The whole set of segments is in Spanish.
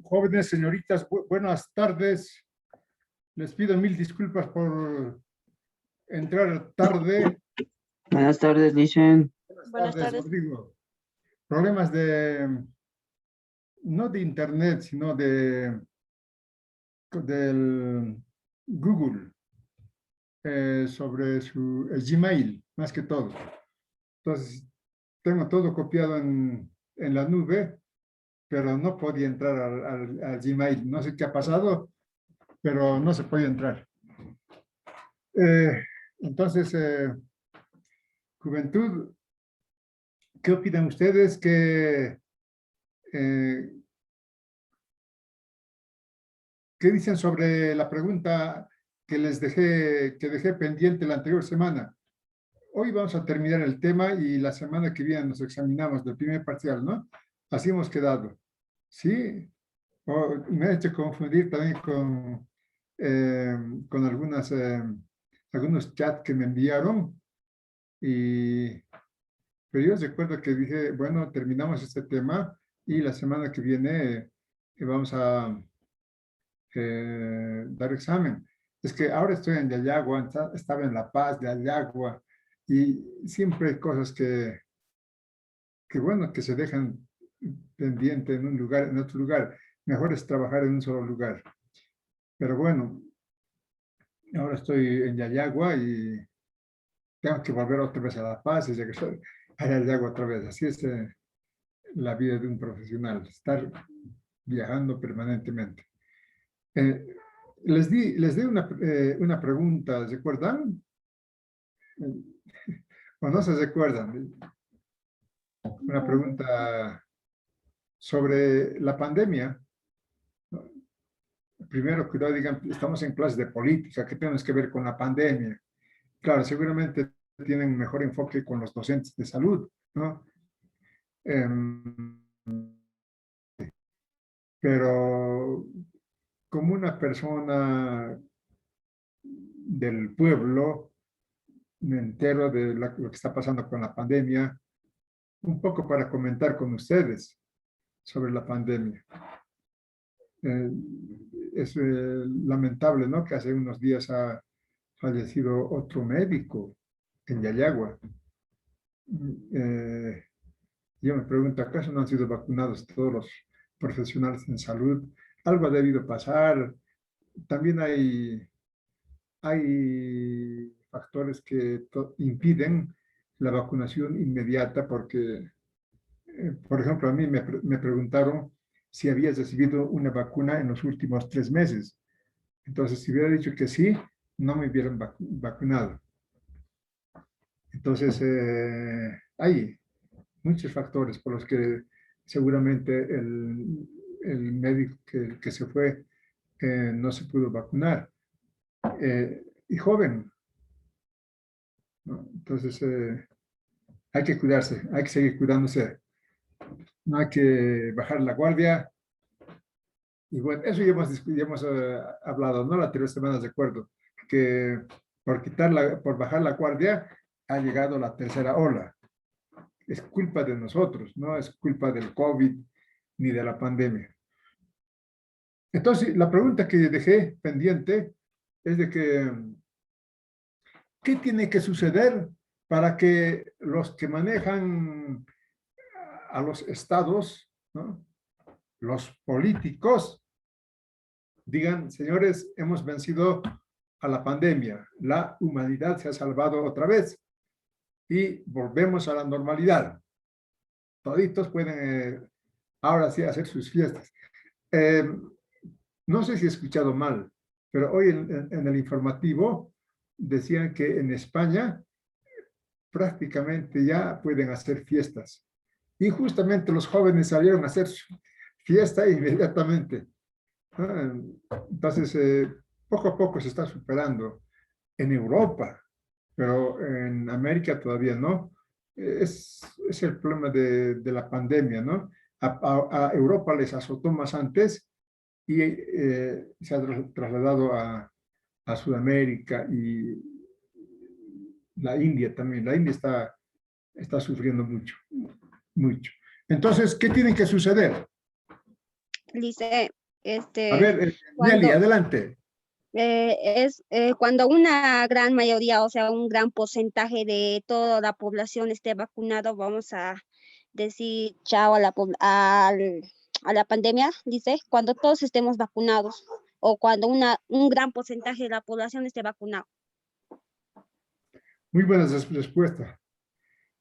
Jóvenes, señoritas, buenas tardes. Les pido mil disculpas por entrar tarde. Buenas tardes, Licen. Buenas tardes, Rodrigo. Problemas no de internet, sino del Google, sobre su Gmail, más que todo. Entonces, tengo todo copiado en la nube, pero no podía entrar al Gmail. No sé qué ha pasado, pero no se puede entrar. Entonces, juventud, ¿qué opinan ustedes? ¿Qué dicen sobre la pregunta que dejé pendiente la anterior semana? Hoy vamos a terminar el tema y la semana que viene nos examinamos del primer parcial, ¿no? Así hemos quedado. ¿Sí? Me he hecho confundir también con algunos chats que me enviaron, pero yo recuerdo que dije, bueno, terminamos este tema y la semana que viene vamos a dar examen. Es que ahora estoy en Yayagua, estaba en La Paz, de Yayagua, y siempre hay cosas bueno, que se dejan pendiente en un lugar, en otro lugar. Mejor es trabajar en un solo lugar. Pero bueno, ahora estoy en Yayagua y tengo que volver otra vez a La Paz y regresar a Yayagua otra vez. Así es la vida de un profesional, estar viajando permanentemente. Les di una pregunta, ¿se acuerdan? ¿O no se recuerdan? Una pregunta sobre la pandemia. Primero, cuidado, digan, estamos en clase de política, ¿qué tenemos que ver con la pandemia? Claro, seguramente tienen un mejor enfoque con los docentes de salud, ¿no? Pero como una persona del pueblo, me entero de lo que está pasando con la pandemia, un poco para comentar con ustedes sobre la pandemia. Es lamentable, ¿no? Que hace unos días ha fallecido otro médico en Yayagua. Yo me pregunto, ¿acaso no han sido vacunados todos los profesionales en salud? Algo ha debido pasar. También hay factores que impiden la vacunación inmediata porque, por ejemplo, a mí me preguntaron si había recibido una vacuna en los últimos 3 meses. Entonces, si hubiera dicho que sí, no me hubieran vacunado. Entonces, hay muchos factores por los que seguramente el médico que se fue no se pudo vacunar. Y joven, ¿no? Entonces, hay que cuidarse, hay que seguir cuidándose. No hay que bajar la guardia. Y bueno, eso ya hemos hablado, ¿no? La anterior semana, de acuerdo, que por bajar la guardia ha llegado la tercera ola. Es culpa de nosotros, no es culpa del COVID ni de la pandemia. Entonces, la pregunta que dejé pendiente es de que, ¿qué tiene que suceder para que los que manejan a los estados, ¿no? Los políticos, digan, señores, hemos vencido a la pandemia, la humanidad se ha salvado otra vez y volvemos a la normalidad? Toditos pueden ahora sí hacer sus fiestas. No sé si he escuchado mal, pero hoy en el informativo decían que en España prácticamente ya pueden hacer fiestas. Y justamente los jóvenes salieron a hacer su fiesta inmediatamente. Entonces, poco a poco se está superando en Europa, pero en América todavía no. Es el problema de la pandemia, ¿no? A Europa les azotó más antes y se ha trasladado a Sudamérica y la India también. La India está sufriendo mucho, mucho. Entonces, ¿qué tiene que suceder? Lice, A ver, Nelly, cuando adelante. cuando una gran mayoría, o sea, un gran porcentaje de toda la población esté vacunado, vamos a decir chao a a la pandemia, dice, cuando todos estemos vacunados o cuando un gran porcentaje de la población esté vacunado. Muy buenas respuestas.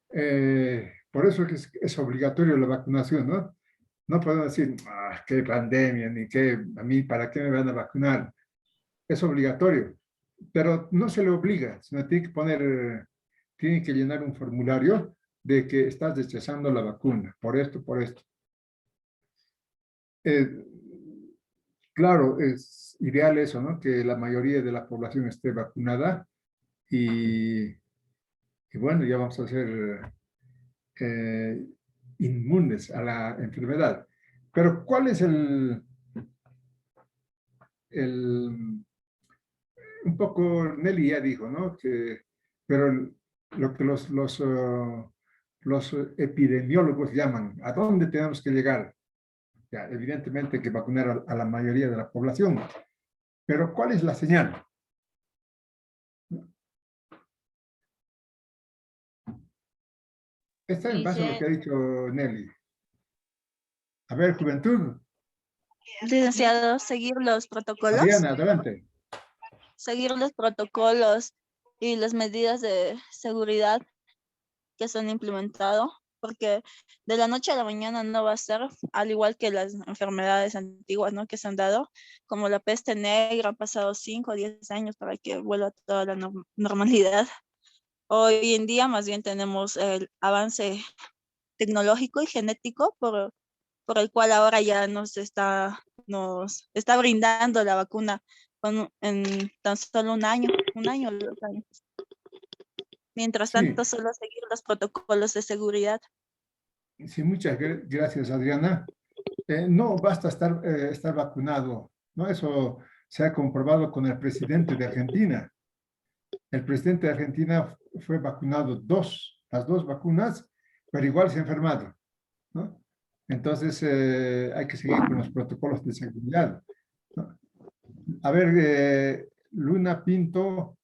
Por eso es obligatorio la vacunación, ¿no? No podemos decir, qué pandemia, ni qué, a mí, ¿para qué me van a vacunar? Es obligatorio, pero no se le obliga, sino tiene que tiene que llenar un formulario de que estás rechazando la vacuna, por esto, por esto. Eh, claro, es ideal eso, ¿no? Que la mayoría de la población esté vacunada y bueno, ya vamos a ser eh, inmunes a la enfermedad. Pero ¿cuál es el un poco Nelly ya dijo, ¿no? Pero lo que los epidemiólogos llaman, ¿a dónde tenemos que llegar? Ya, evidentemente que vacunar a la mayoría de la población, pero ¿cuál es la señal? Está en base a lo Dice, que ha dicho Nelly. A ver, juventud. licenciado, seguir los protocolos, Adriana, adelante. seguir los protocolos y las medidas de seguridad que se han implementado, porque de la noche a la mañana no va a ser, al igual que las enfermedades antiguas, ¿no? Que se han dado, como la peste negra, han pasado 5 o 10 años para que vuelva toda la normalidad. Hoy en día más bien tenemos el avance tecnológico y genético por el cual ahora ya nos está brindando la vacuna en tan solo un año o 2 años. Mientras Sí, tanto, solo seguir los protocolos de seguridad. sí, muchas gracias, Adriana. No basta estar vacunado, ¿no? Eso se ha comprobado con el presidente de Argentina. El presidente de Argentina fue vacunado las dos vacunas, pero igual se ha enfermado, ¿no? Entonces, hay que seguir con los protocolos de seguridad, ¿no? A ver, Luna Pinto,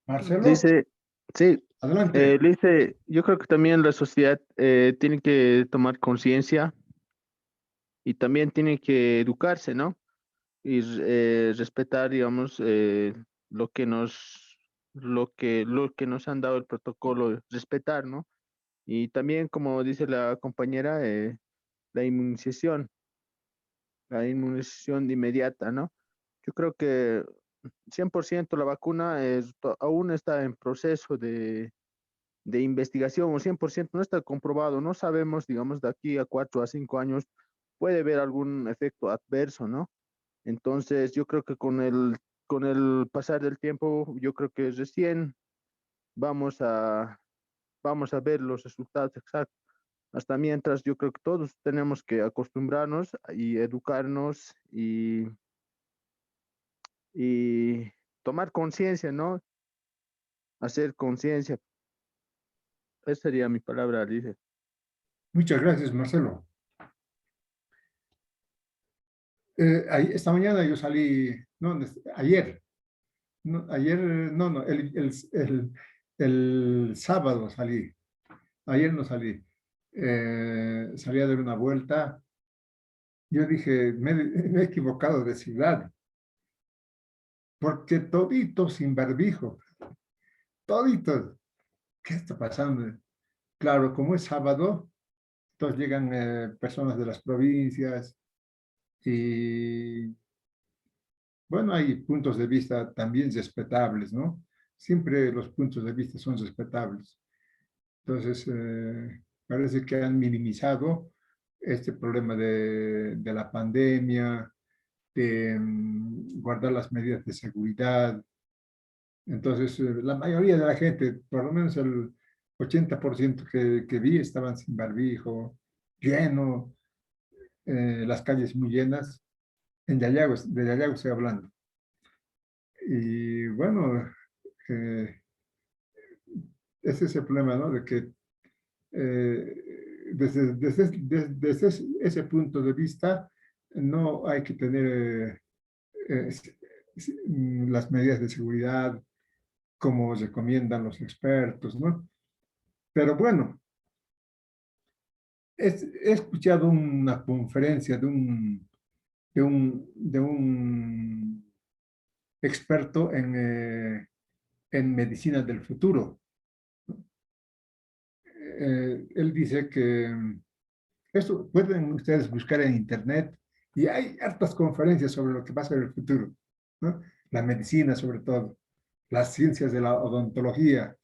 Marcelo, Dice, sí, adelante. dice, yo creo que también la sociedad tiene que tomar conciencia y también tiene que educarse, ¿no? Y respetar, digamos, lo que lo que nos han dado el protocolo, respetar, ¿no? Y también, como dice la compañera, la inmunización, la inmunización inmediata, ¿no? Yo creo que 100% la vacuna aún está en proceso de investigación, o 100% no está comprobado, no sabemos, digamos, de aquí a 4 a 5 años puede haber algún efecto adverso, ¿no? Entonces, yo creo que con el pasar del tiempo, yo creo que recién vamos a, vamos a ver los resultados exactos. Hasta mientras, yo creo que todos tenemos que acostumbrarnos y educarnos y tomar conciencia, ¿no? Hacer conciencia. Esa sería mi palabra, dice. Muchas gracias, Marcelo. Esta mañana yo salí, no, ayer, no, ayer, no, no, el sábado salí, ayer no salí. Salí a dar una vuelta. Yo dije, me he equivocado de ciudad, porque toditos sin barbijo, toditos. ¿Qué está pasando? Claro, como es sábado, entonces llegan personas de las provincias y bueno, hay puntos de vista también respetables, ¿no? Siempre los puntos de vista son respetables. Entonces, parece que han minimizado este problema de la pandemia, de guardar las medidas de seguridad. Entonces, la mayoría de la gente, por lo menos el 80% que vi, estaban sin barbijo, lleno, las calles muy llenas. De Yayago estoy hablando. Y bueno, ese es el problema, ¿no? De que desde ese punto de vista, no hay que tener las medidas de seguridad como recomiendan los expertos, ¿no? Pero bueno, he escuchado una conferencia de un experto en medicina del futuro. Él dice que esto pueden ustedes buscar en internet y hay hartas conferencias sobre lo que pasa en el futuro, ¿no? La medicina sobre todo, las ciencias de la odontología,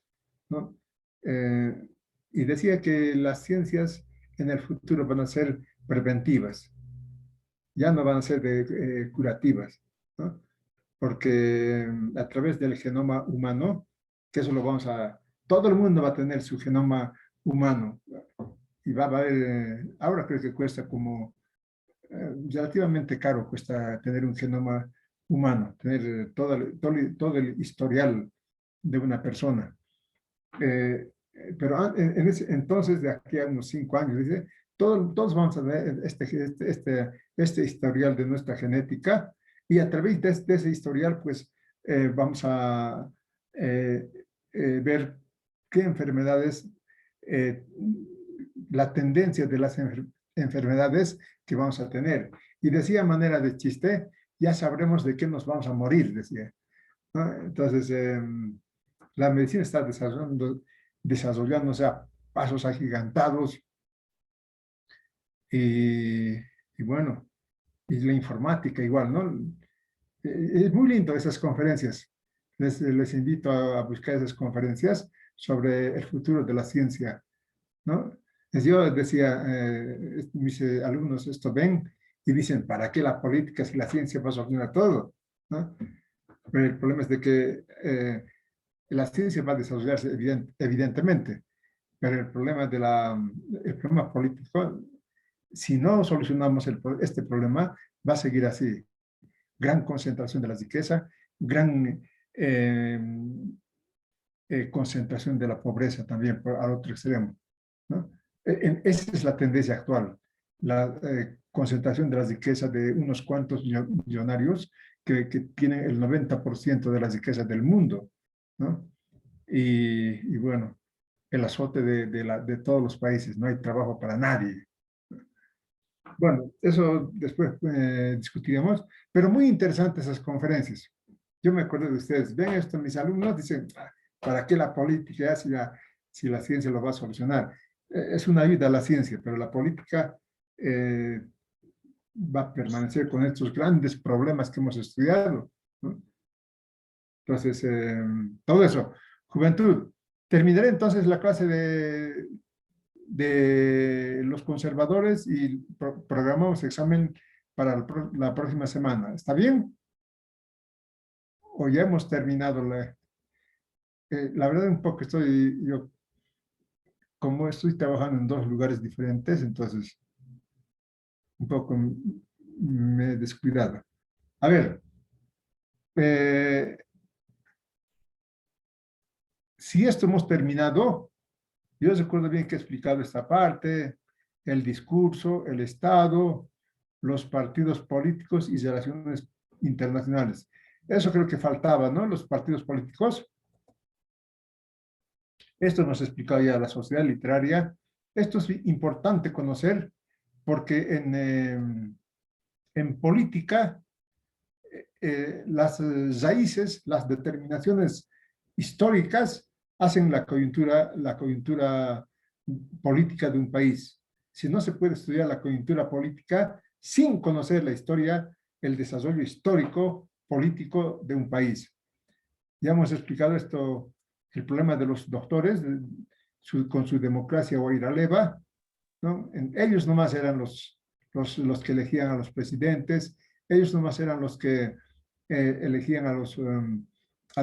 ¿no? Y decía que las ciencias en el futuro van a ser preventivas, ya no van a ser curativas, ¿no? Porque a través del genoma humano, que eso lo vamos a, todo el mundo va a tener su genoma humano y va a haber, ahora creo que cuesta como relativamente caro, cuesta tener un genoma humano, tener todo el historial de una persona. Pero entonces, de aquí a unos 5 años, dice, todos vamos a ver este historial de nuestra genética y a través de ese historial, pues, vamos a ver qué enfermedades, la tendencia de las enfermedades que vamos a tener. Y decía a manera de chiste, ya sabremos de qué nos vamos a morir, decía, ¿no? Entonces, la medicina está desarrollándose a pasos agigantados y bueno, y la informática igual, ¿no? Es muy lindo esas conferencias. Les invito a buscar esas conferencias sobre el futuro de la ciencia, ¿no? Yo decía, mis alumnos esto ven y dicen, ¿para qué la política si la ciencia va a solucionar todo? ¿No? Pero el problema es de que la ciencia va a desarrollarse evidentemente, pero el problema, el problema político, si no solucionamos este problema, va a seguir así. Gran concentración de la riqueza, gran concentración de la pobreza también al otro extremo, ¿no? Esa es la tendencia actual, la concentración de la riqueza de unos cuantos millonarios que tienen el 90% de las riquezas del mundo, ¿no? Y bueno, el azote de todos los países, no hay trabajo para nadie. Bueno, eso después discutiremos, pero muy interesantes esas conferencias. Yo me acuerdo de ustedes, ven esto, mis alumnos dicen, ¿para qué la política si la ciencia lo va a solucionar? Es una ayuda a la ciencia, pero la política va a permanecer con estos grandes problemas que hemos estudiado, ¿no? Entonces, todo eso. Juventud. Terminaré entonces la clase de los conservadores y programamos examen para la próxima semana. ¿Está bien? ¿O ya hemos terminado? La verdad un poco yo como estoy trabajando en 2 lugares diferentes, entonces un poco me he descuidado. A ver, si esto hemos terminado, yo recuerdo bien que he explicado esta parte, el discurso, el Estado, los partidos políticos y relaciones internacionales. Eso creo que faltaba, ¿no? Los partidos políticos. Esto nos ha explicado ya la sociedad literaria. Esto es importante conocer porque en política las raíces, las determinaciones históricas hacen la coyuntura política de un país. Si no se puede estudiar la coyuntura política sin conocer la historia, el desarrollo histórico político de un país. Ya hemos explicado esto, el problema de los doctores con su democracia guairaleva, ¿no? Ellos nomás eran los que elegían a los presidentes, ellos nomás eran los que elegían a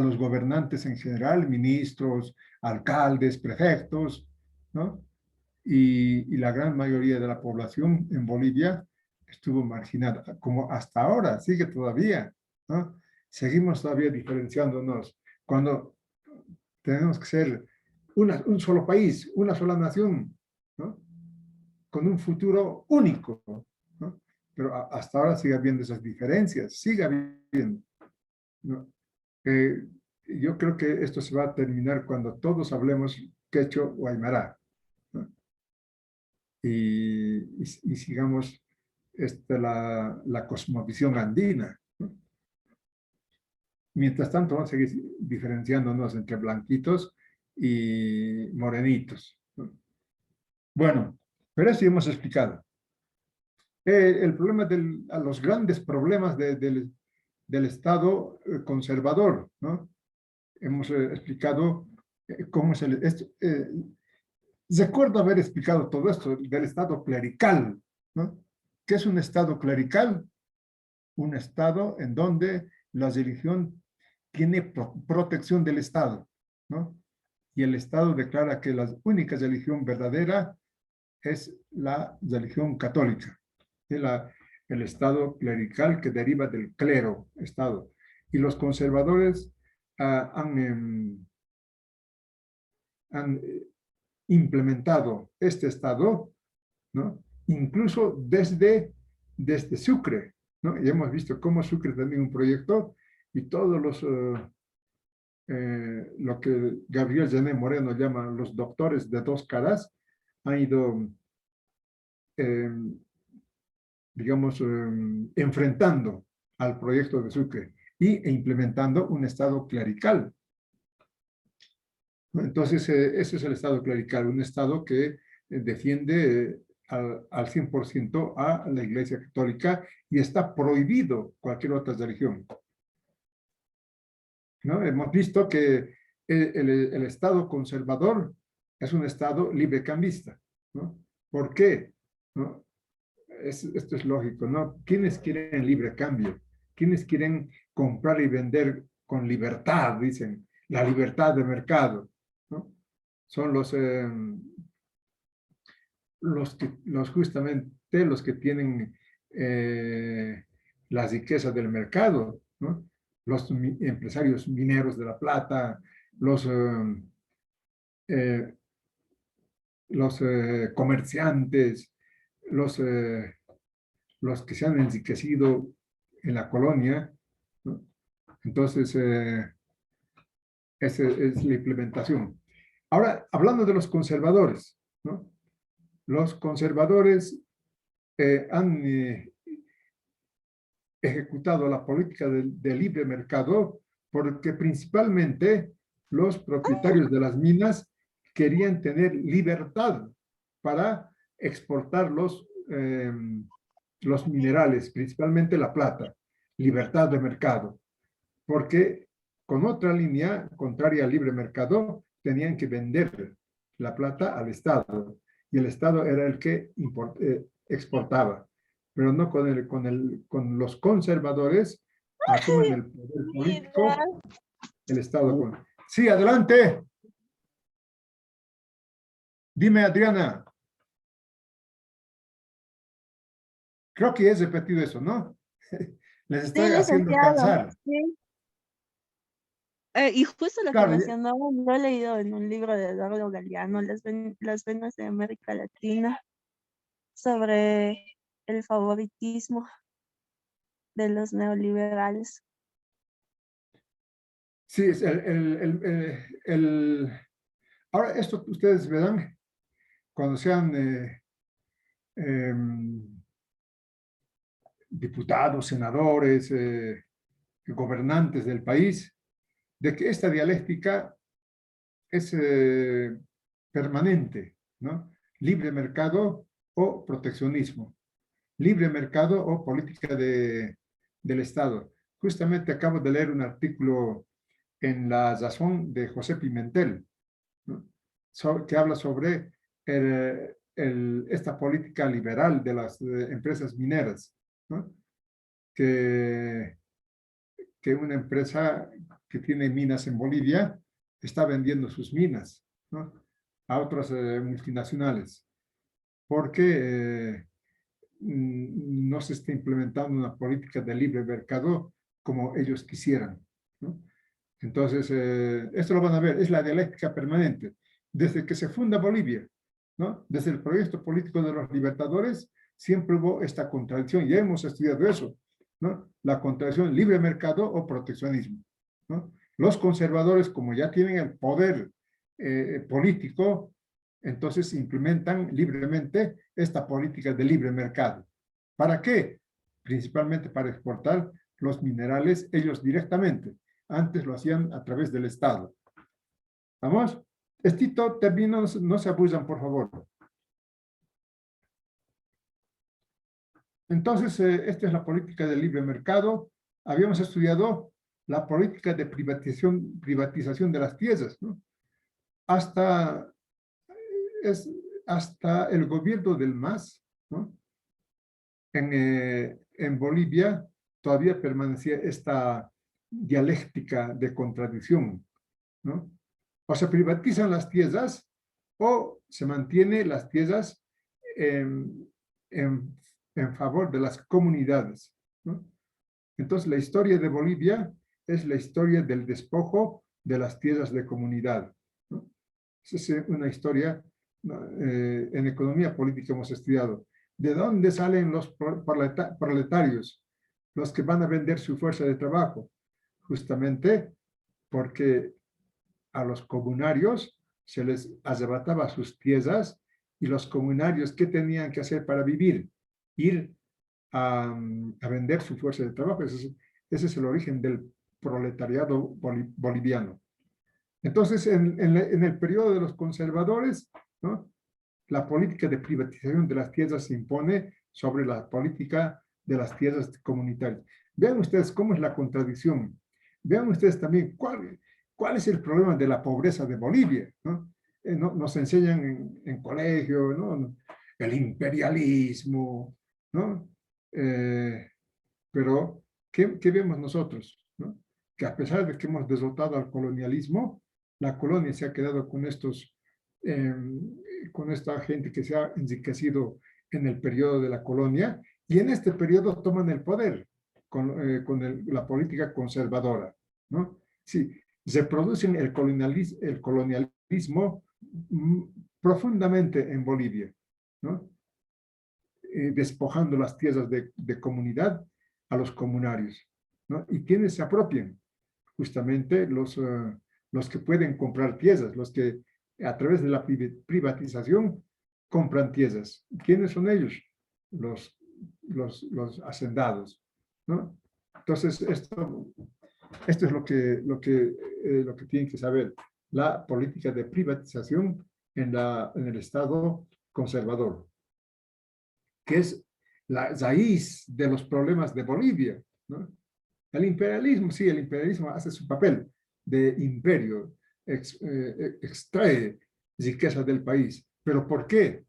los gobernantes en general, ministros, alcaldes, prefectos, ¿no? Y la gran mayoría de la población en Bolivia estuvo marginada, como hasta ahora, sigue todavía, ¿no? Seguimos todavía diferenciándonos cuando tenemos que ser un solo país, una sola nación, ¿no? con un futuro único, ¿no? Pero hasta ahora sigue habiendo esas diferencias, sigue habiendo, ¿no? Yo creo que esto se va a terminar cuando todos hablemos quechua o aymara, ¿no? Y sigamos la cosmovisión andina, ¿no? Mientras tanto, vamos a seguir diferenciándonos entre blanquitos y morenitos, ¿no? Bueno, pero eso ya hemos explicado. El problema los grandes problemas del Estado conservador, ¿no? Hemos explicado cómo es recuerdo haber explicado todo esto del Estado clerical, ¿no? ¿Qué es un Estado clerical? Un Estado en donde la religión tiene protección del Estado, ¿no? Y el Estado declara que la única religión verdadera es la religión católica. El Estado clerical que deriva del clero, Estado. Y los conservadores han implementado este Estado, ¿no? Incluso desde Sucre, ¿no? Y hemos visto cómo Sucre tenía un proyecto y todos lo que Gabriel Jané Moreno llama los doctores de dos caras, han ido, digamos, enfrentando al proyecto de Sucre e implementando un Estado clerical. Entonces, ese es el Estado clerical, un Estado que defiende al 100% a la Iglesia Católica y está prohibido cualquier otra religión, ¿no? Hemos visto que el Estado conservador es un Estado librecambista, ¿no? ¿Por qué? ¿No? Esto es lógico, ¿no? ¿Quiénes quieren libre cambio? ¿Quiénes quieren comprar y vender con libertad? Dicen, la libertad de mercado, ¿no? Son justamente los que tienen la riqueza del mercado, ¿no? Los empresarios mineros de La Plata, los comerciantes, los que se han enriquecido en la colonia, ¿no? Entonces, esa es la implementación. Ahora, hablando de los conservadores, ¿no? Los conservadores han ejecutado la política de libre mercado porque principalmente los propietarios de las minas querían tener libertad para exportar los minerales, principalmente la plata, libertad de mercado, porque con otra línea contraria al libre mercado tenían que vender la plata al Estado y el Estado era el que exportaba, pero no con los conservadores, asumen el poder político, el Estado. Sí, adelante. Dime, Adriana. Creo que he repetido eso, ¿no? Les estoy haciendo licenciado, cansar. sí. Y justo lo que Claro, mencionaba, lo he leído en un libro de Eduardo Galeano, las venas de América Latina, sobre el favoritismo de los neoliberales. sí, es ahora esto ustedes verán cuando sean diputados, senadores, gobernantes del país, de que esta dialéctica es permanente, ¿no? Libre mercado o proteccionismo, libre mercado o política del Estado. Justamente acabo de leer un artículo en La Razón de José Pimentel, ¿no? Que habla sobre esta política liberal de las empresas mineras, ¿no? Que una empresa que tiene minas en Bolivia está vendiendo sus minas, ¿no? A otras multinacionales, porque no se está implementando una política de libre mercado como ellos quisieran, ¿no? Entonces, esto lo van a ver, es la dialéctica permanente. Desde que se funda Bolivia, ¿no? Desde el proyecto político de los libertadores siempre hubo esta contradicción, ya hemos estudiado eso, ¿no? La contradicción libre mercado o proteccionismo, ¿no? Los conservadores, como ya tienen el poder político, entonces implementan libremente esta política de libre mercado. ¿Para qué? Principalmente para exportar los minerales ellos directamente. Antes lo hacían a través del Estado. ¿Vamos? Estito, termino, no se abusan, por favor. Entonces, esta es la política del libre mercado. Habíamos estudiado la política de privatización de las tierras, ¿no? Hasta el gobierno del MAS, ¿no? En Bolivia todavía permanecía esta dialéctica de contradicción, ¿no? O se privatizan las tierras o se mantiene las tierras en favor de las comunidades, ¿no? Entonces, la historia de Bolivia es la historia del despojo de las tierras de comunidad, ¿no? Esa es una historia, ¿no? En economía política hemos estudiado. ¿De dónde salen los proletarios, los que van a vender su fuerza de trabajo? Justamente porque a los comunarios se les arrebataba sus tierras y los comunarios, ¿qué tenían que hacer para vivir? Ir a vender su fuerza de trabajo. Ese es el origen del proletariado boliviano. Entonces, en el periodo de los conservadores, ¿no? La política de privatización de las tierras se impone sobre la política de las tierras comunitarias. Vean ustedes cómo es la contradicción. Vean ustedes también cuál es el problema de la pobreza de Bolivia, ¿no? Nos enseñan en colegio, ¿no? El imperialismo, ¿no? Pero, ¿qué vemos nosotros, ¿no? Que a pesar de que hemos derrotado al colonialismo, la colonia se ha quedado con con esta gente que se ha enriquecido en el periodo de la colonia, y en este periodo toman el poder con la política conservadora, ¿no? Sí, se producen el colonialismo profundamente en Bolivia, ¿no? Despojando las tierras de comunidad a los comunarios, ¿no? Y quienes se apropian, justamente los que pueden comprar tierras, los que a través de la privatización compran tierras. ¿Quiénes son ellos? Los hacendados, ¿no? Entonces, esto es lo que tienen que saber. La política de privatización en el Estado conservador, que es la raíz de los problemas de Bolivia, ¿no? El imperialismo, sí, el imperialismo hace su papel de imperio, extrae riqueza del país. ¿Pero por qué?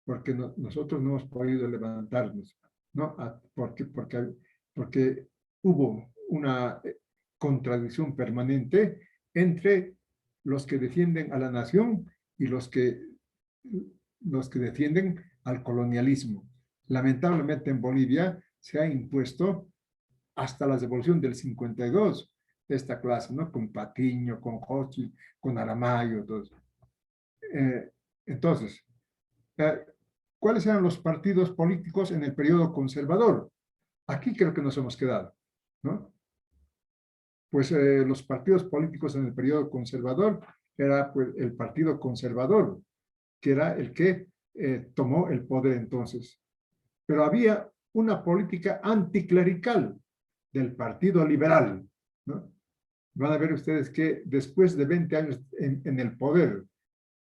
Porque nosotros no hemos podido levantarnos, ¿no? Porque hubo una contradicción permanente entre los que defienden a la nación y los que defienden al colonialismo. Lamentablemente en Bolivia se ha impuesto hasta la revolución del 52 esta clase, ¿no? Con Patiño, con Hochi, con Aramayo, todos. Entonces, ¿cuáles eran los partidos políticos en el periodo conservador? Aquí creo que nos hemos quedado, ¿no? Pues los partidos políticos en el periodo conservador era pues, el Partido Conservador, que era el que tomó el poder entonces. Pero había una política anticlerical del Partido Liberal, ¿no? Van a ver ustedes que después de 20 años en el poder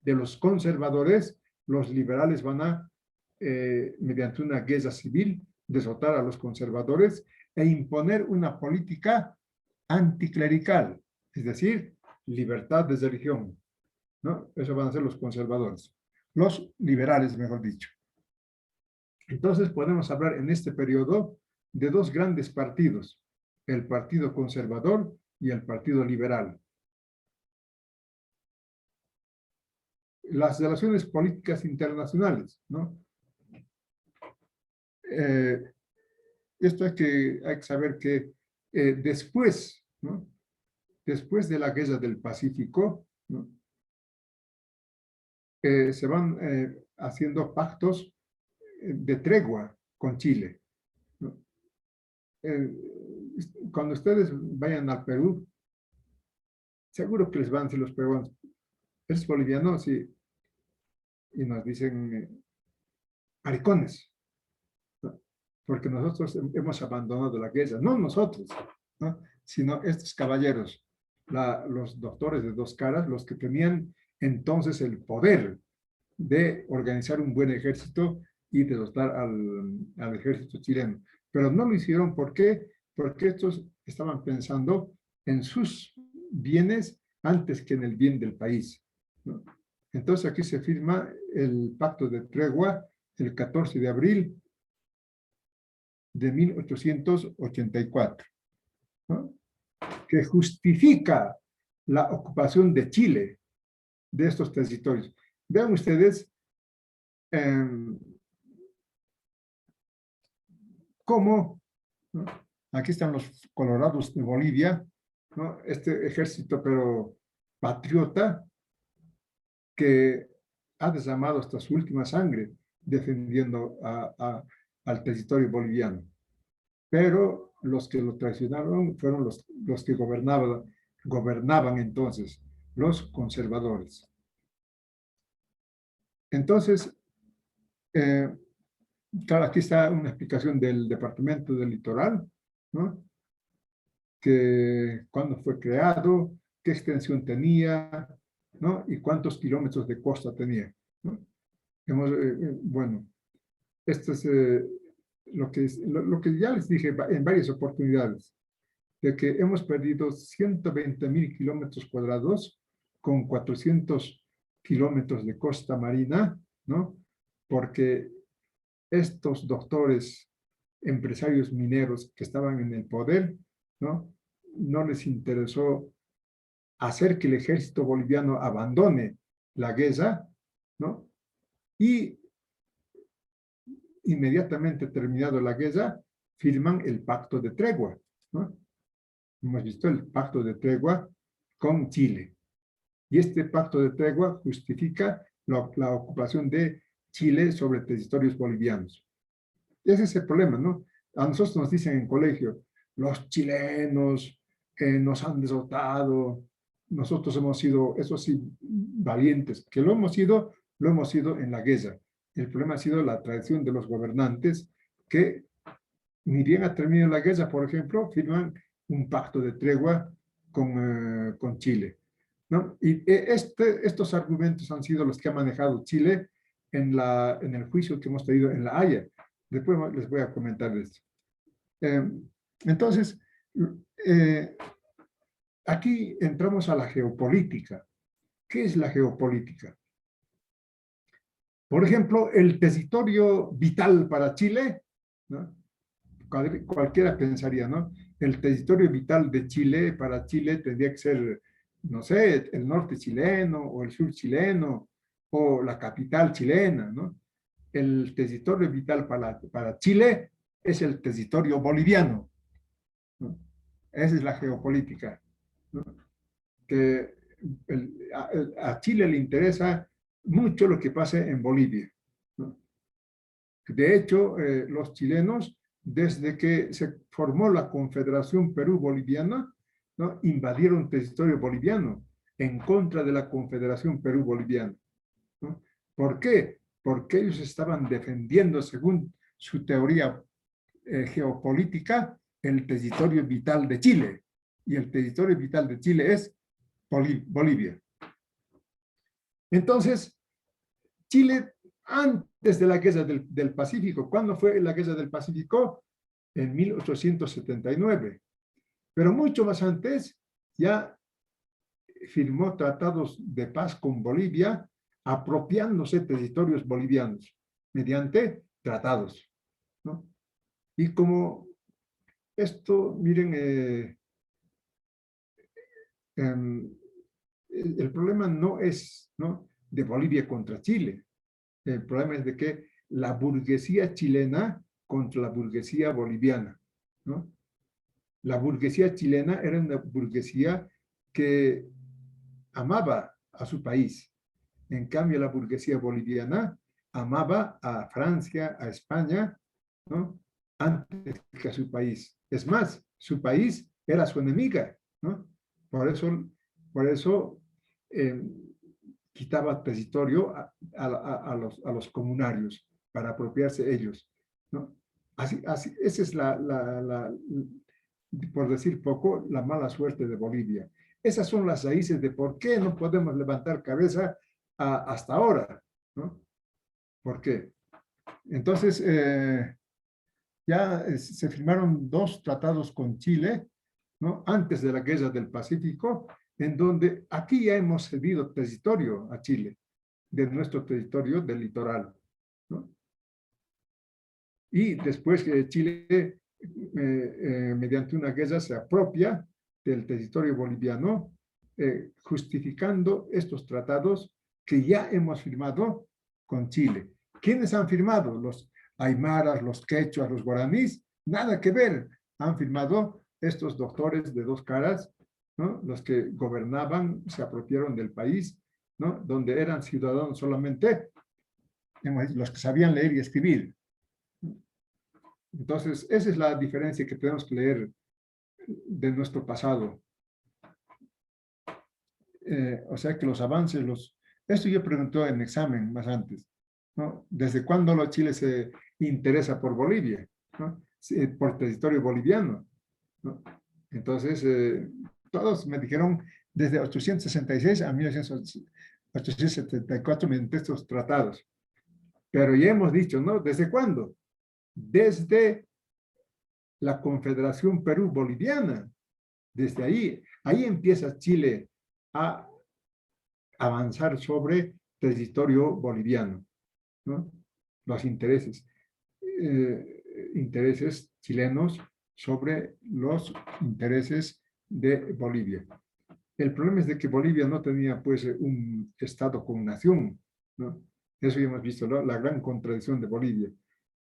de los conservadores, los liberales van a, mediante una guerra civil, derrotar a los conservadores e imponer una política anticlerical, es decir, libertad de religión, ¿no? Eso van a ser los conservadores, los liberales, mejor dicho. Entonces podemos hablar en este periodo de dos grandes partidos, el Partido Conservador y el Partido Liberal. Las relaciones políticas internacionales, ¿no? Esto hay que saber que después, ¿no? Después de la Guerra del Pacífico, ¿no? se van haciendo pactos de tregua con Chile, ¿no? Cuando ustedes vayan al Perú, seguro que les van a decir los peruanos, ¿eres boliviano? Sí. Y nos dicen, maricones, ¿no? Porque nosotros hemos abandonado la guerra, no nosotros, ¿no? Sino estos caballeros, los doctores de dos caras, los que tenían entonces el poder de organizar un buen ejército y derrotar al ejército chileno. Pero no lo hicieron, ¿por qué? Porque estos estaban pensando en sus bienes antes que en el bien del país, ¿no? Entonces aquí se firma el pacto de tregua el 14 de abril de 1884, ¿no? Que justifica la ocupación de Chile de estos territorios. Vean ustedes cómo, ¿no? Aquí están los colorados de Bolivia, ¿no? Este ejército, pero patriota, que ha derramado hasta su última sangre defendiendo al territorio boliviano. Pero los que lo traicionaron fueron los que gobernaban entonces, los conservadores. Entonces, claro, aquí está una explicación del Departamento del Litoral, ¿no? Que cuándo fue creado, qué extensión tenía, ¿no? Y cuántos kilómetros de costa tenía, ¿no? Bueno, esto es lo que ya les dije en varias oportunidades, de que hemos perdido 120,000 kilómetros cuadrados con 400 kilómetros de costa marina, ¿no? Porque estos doctores, empresarios mineros que estaban en el poder, ¿no? No les interesó hacer que el ejército boliviano abandone la guerra, ¿no? Y inmediatamente terminado la guerra, firman el pacto de tregua, ¿no? Hemos visto el pacto de tregua con Chile. Y este pacto de tregua justifica la ocupación de Chile sobre territorios bolivianos. Y ese es el problema, ¿no? A nosotros nos dicen en colegio, los chilenos nos han derrotado, nosotros hemos sido, eso sí, valientes, que lo hemos sido en la guerra. El problema ha sido la traición de los gobernantes que, ni bien ha terminado la guerra, por ejemplo, firman un pacto de tregua con Chile, ¿no? Y estos argumentos han sido los que ha manejado Chile en el juicio que hemos tenido en La Haya. Después les voy a comentar esto. Entonces, aquí entramos a la geopolítica. ¿Qué es la geopolítica? Por ejemplo, el territorio vital para Chile, ¿no? Cualquiera pensaría, ¿no? El territorio vital de Chile, para Chile tendría que ser, no sé, el norte chileno o el sur chileno o la capital chilena, ¿no? El territorio vital para Chile es el territorio boliviano, ¿no? Esa es la geopolítica, ¿no? Que a Chile le interesa mucho lo que pase en Bolivia, ¿no? De hecho, los chilenos, desde que se formó la Confederación Perú-Boliviana, ¿no? Invadieron territorio boliviano en contra de la Confederación Perú-Boliviana, ¿no? ¿Por qué? Porque ellos estaban defendiendo, según su teoría geopolítica, el territorio vital de Chile. Y el territorio vital de Chile es Bolivia. Entonces, Chile, antes de la guerra del Pacífico, ¿cuándo fue la guerra del Pacífico? En 1879. Pero mucho más antes, ya firmó tratados de paz con Bolivia, apropiándose territorios bolivianos mediante tratados, ¿no? Y como esto, miren, el problema no es, ¿no?, de Bolivia contra Chile. El problema es de que la burguesía chilena contra la burguesía boliviana, ¿no? La burguesía chilena era una burguesía que amaba a su país. En cambio, la burguesía boliviana amaba a Francia, a España, ¿no? Antes que a su país. Es más, su país era su enemiga, ¿no? Por eso quitaba territorio a los comunarios para apropiarse ellos, ¿no? Esa es por decir poco, la mala suerte de Bolivia. Esas son las raíces de por qué no podemos levantar cabeza hasta ahora, ¿no? ¿Por qué? Entonces, ya se firmaron 2 tratados con Chile, ¿no? Antes de la Guerra del Pacífico, en donde aquí ya hemos cedido territorio a Chile, de nuestro territorio del litoral, ¿no? Y después que Chile, mediante una guerra, se apropia del territorio boliviano, justificando estos tratados que ya hemos firmado con Chile. ¿Quiénes han firmado? Los aymaras, los quechuas, los guaraníes, nada que ver. Han firmado estos doctores de 2 caras, ¿no? Los que gobernaban, se apropiaron del país, ¿no? Donde eran ciudadanos solamente los que sabían leer y escribir. Entonces, esa es la diferencia que tenemos que leer de nuestro pasado. O sea que los avances, esto yo pregunté en examen más antes, ¿no? ¿Desde cuándo Chile se interesa por Bolivia, ¿no? Por territorio boliviano, ¿no? Entonces, todos me dijeron desde 866 a 1874 mediante estos tratados. Pero ya hemos dicho, ¿no? ¿Desde cuándo? Desde la Confederación Perú-Boliviana. Desde ahí empieza Chile a avanzar sobre territorio boliviano, ¿no? Los intereses chilenos sobre los intereses de Bolivia. El problema es de que Bolivia no tenía, pues, un Estado con nación, ¿no? Eso ya hemos visto, ¿no? La gran contradicción de Bolivia.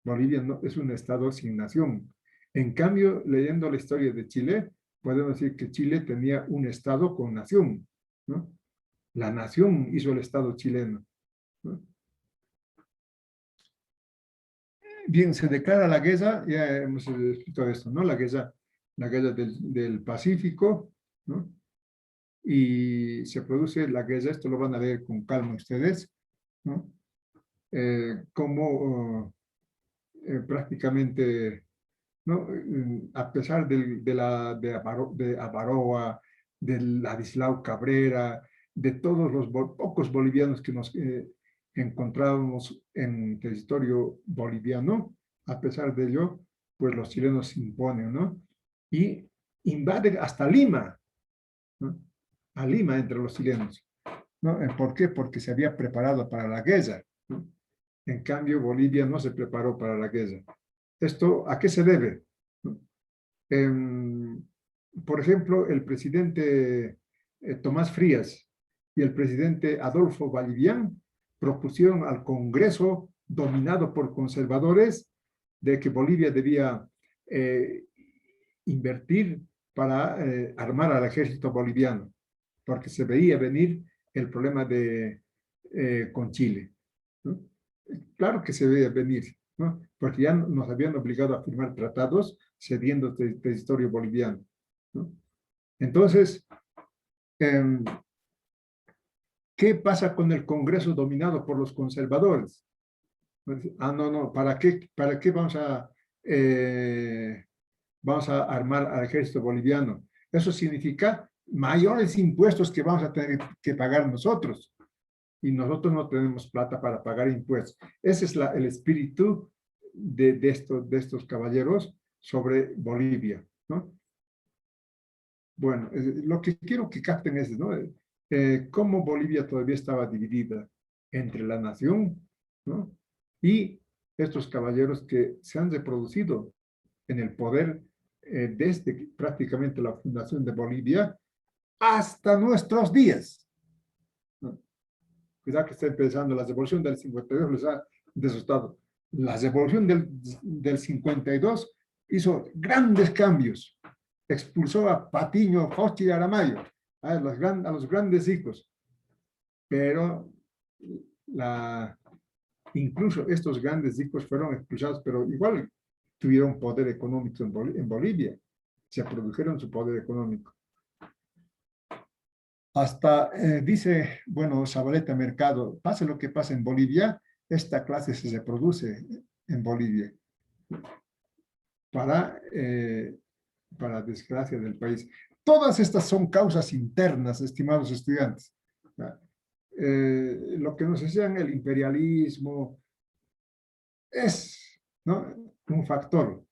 Bolivia no es un Estado sin nación. En cambio, leyendo la historia de Chile, podemos decir que Chile tenía un Estado con nación, ¿no? La nación hizo el Estado chileno, ¿no? Bien, se declara la guerra, ya hemos explicado esto, ¿no? La guerra del Pacífico, ¿no? Y se produce la guerra, esto lo van a ver con calma ustedes, ¿no? Como prácticamente, ¿no? A pesar de Avaroa, de Ladislao Cabrera, de todos los pocos bolivianos que nos encontrábamos en territorio boliviano, a pesar de ello, pues los chilenos se imponen, ¿no? Y invaden hasta Lima, ¿no? A Lima entre los chilenos, ¿no? ¿Por qué? Porque se había preparado para la guerra, ¿no? En cambio, Bolivia no se preparó para la guerra. ¿Esto a qué se debe? ¿No? Por ejemplo, el presidente Tomás Frías y el presidente Adolfo Vallivian propusieron al Congreso, dominado por conservadores, de que Bolivia debía invertir para armar al ejército boliviano, porque se veía venir el problema con Chile, ¿no? Claro que se veía venir, ¿no? Porque ya nos habían obligado a firmar tratados cediendo territorio boliviano, ¿no? Entonces, ¿qué pasa con el Congreso dominado por los conservadores? No, ¿para qué vamos a armar al ejército boliviano? Eso significa mayores impuestos que vamos a tener que pagar nosotros. Y nosotros no tenemos plata para pagar impuestos. Ese es el espíritu de estos caballeros sobre Bolivia, ¿no? Bueno, lo que quiero que capten es, ¿no? Cómo Bolivia todavía estaba dividida entre la nación, ¿no? Y estos caballeros que se han reproducido en el poder desde prácticamente la fundación de Bolivia hasta nuestros días, ¿no? Cuidado que está empezando, la revolución del 52 les ha desastado. La revolución del 52 hizo grandes cambios. Expulsó a Patiño, Fausti y Aramayo, a los grandes hijos. Pero incluso estos grandes ricos fueron expulsados, pero igual tuvieron poder económico en Bolivia. Se produjeron su poder económico. Hasta dice, bueno, Zabaleta Mercado, pase lo que pase en Bolivia, esta clase se reproduce en Bolivia. Para desgracia del país. Todas estas son causas internas, estimados estudiantes. Lo que nos decían el imperialismo es, ¿no?, un factor,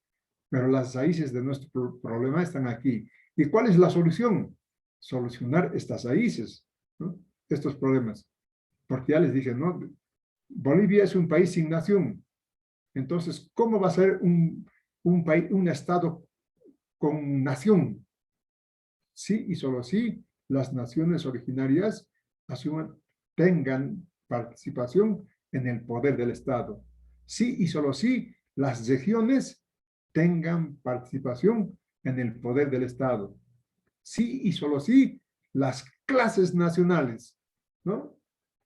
pero las raíces de nuestro problema están aquí. ¿Y cuál es la solución? Solucionar estas raíces, ¿no?, estos problemas. Porque ya les dije, ¿no?, Bolivia es un país sin nación. Entonces, ¿cómo va a ser un país, un estado con nación? Sí y solo sí las naciones originarias tengan participación en el poder del Estado. Sí y solo sí las regiones tengan participación en el poder del Estado. Sí y solo sí las clases nacionales, ¿no?,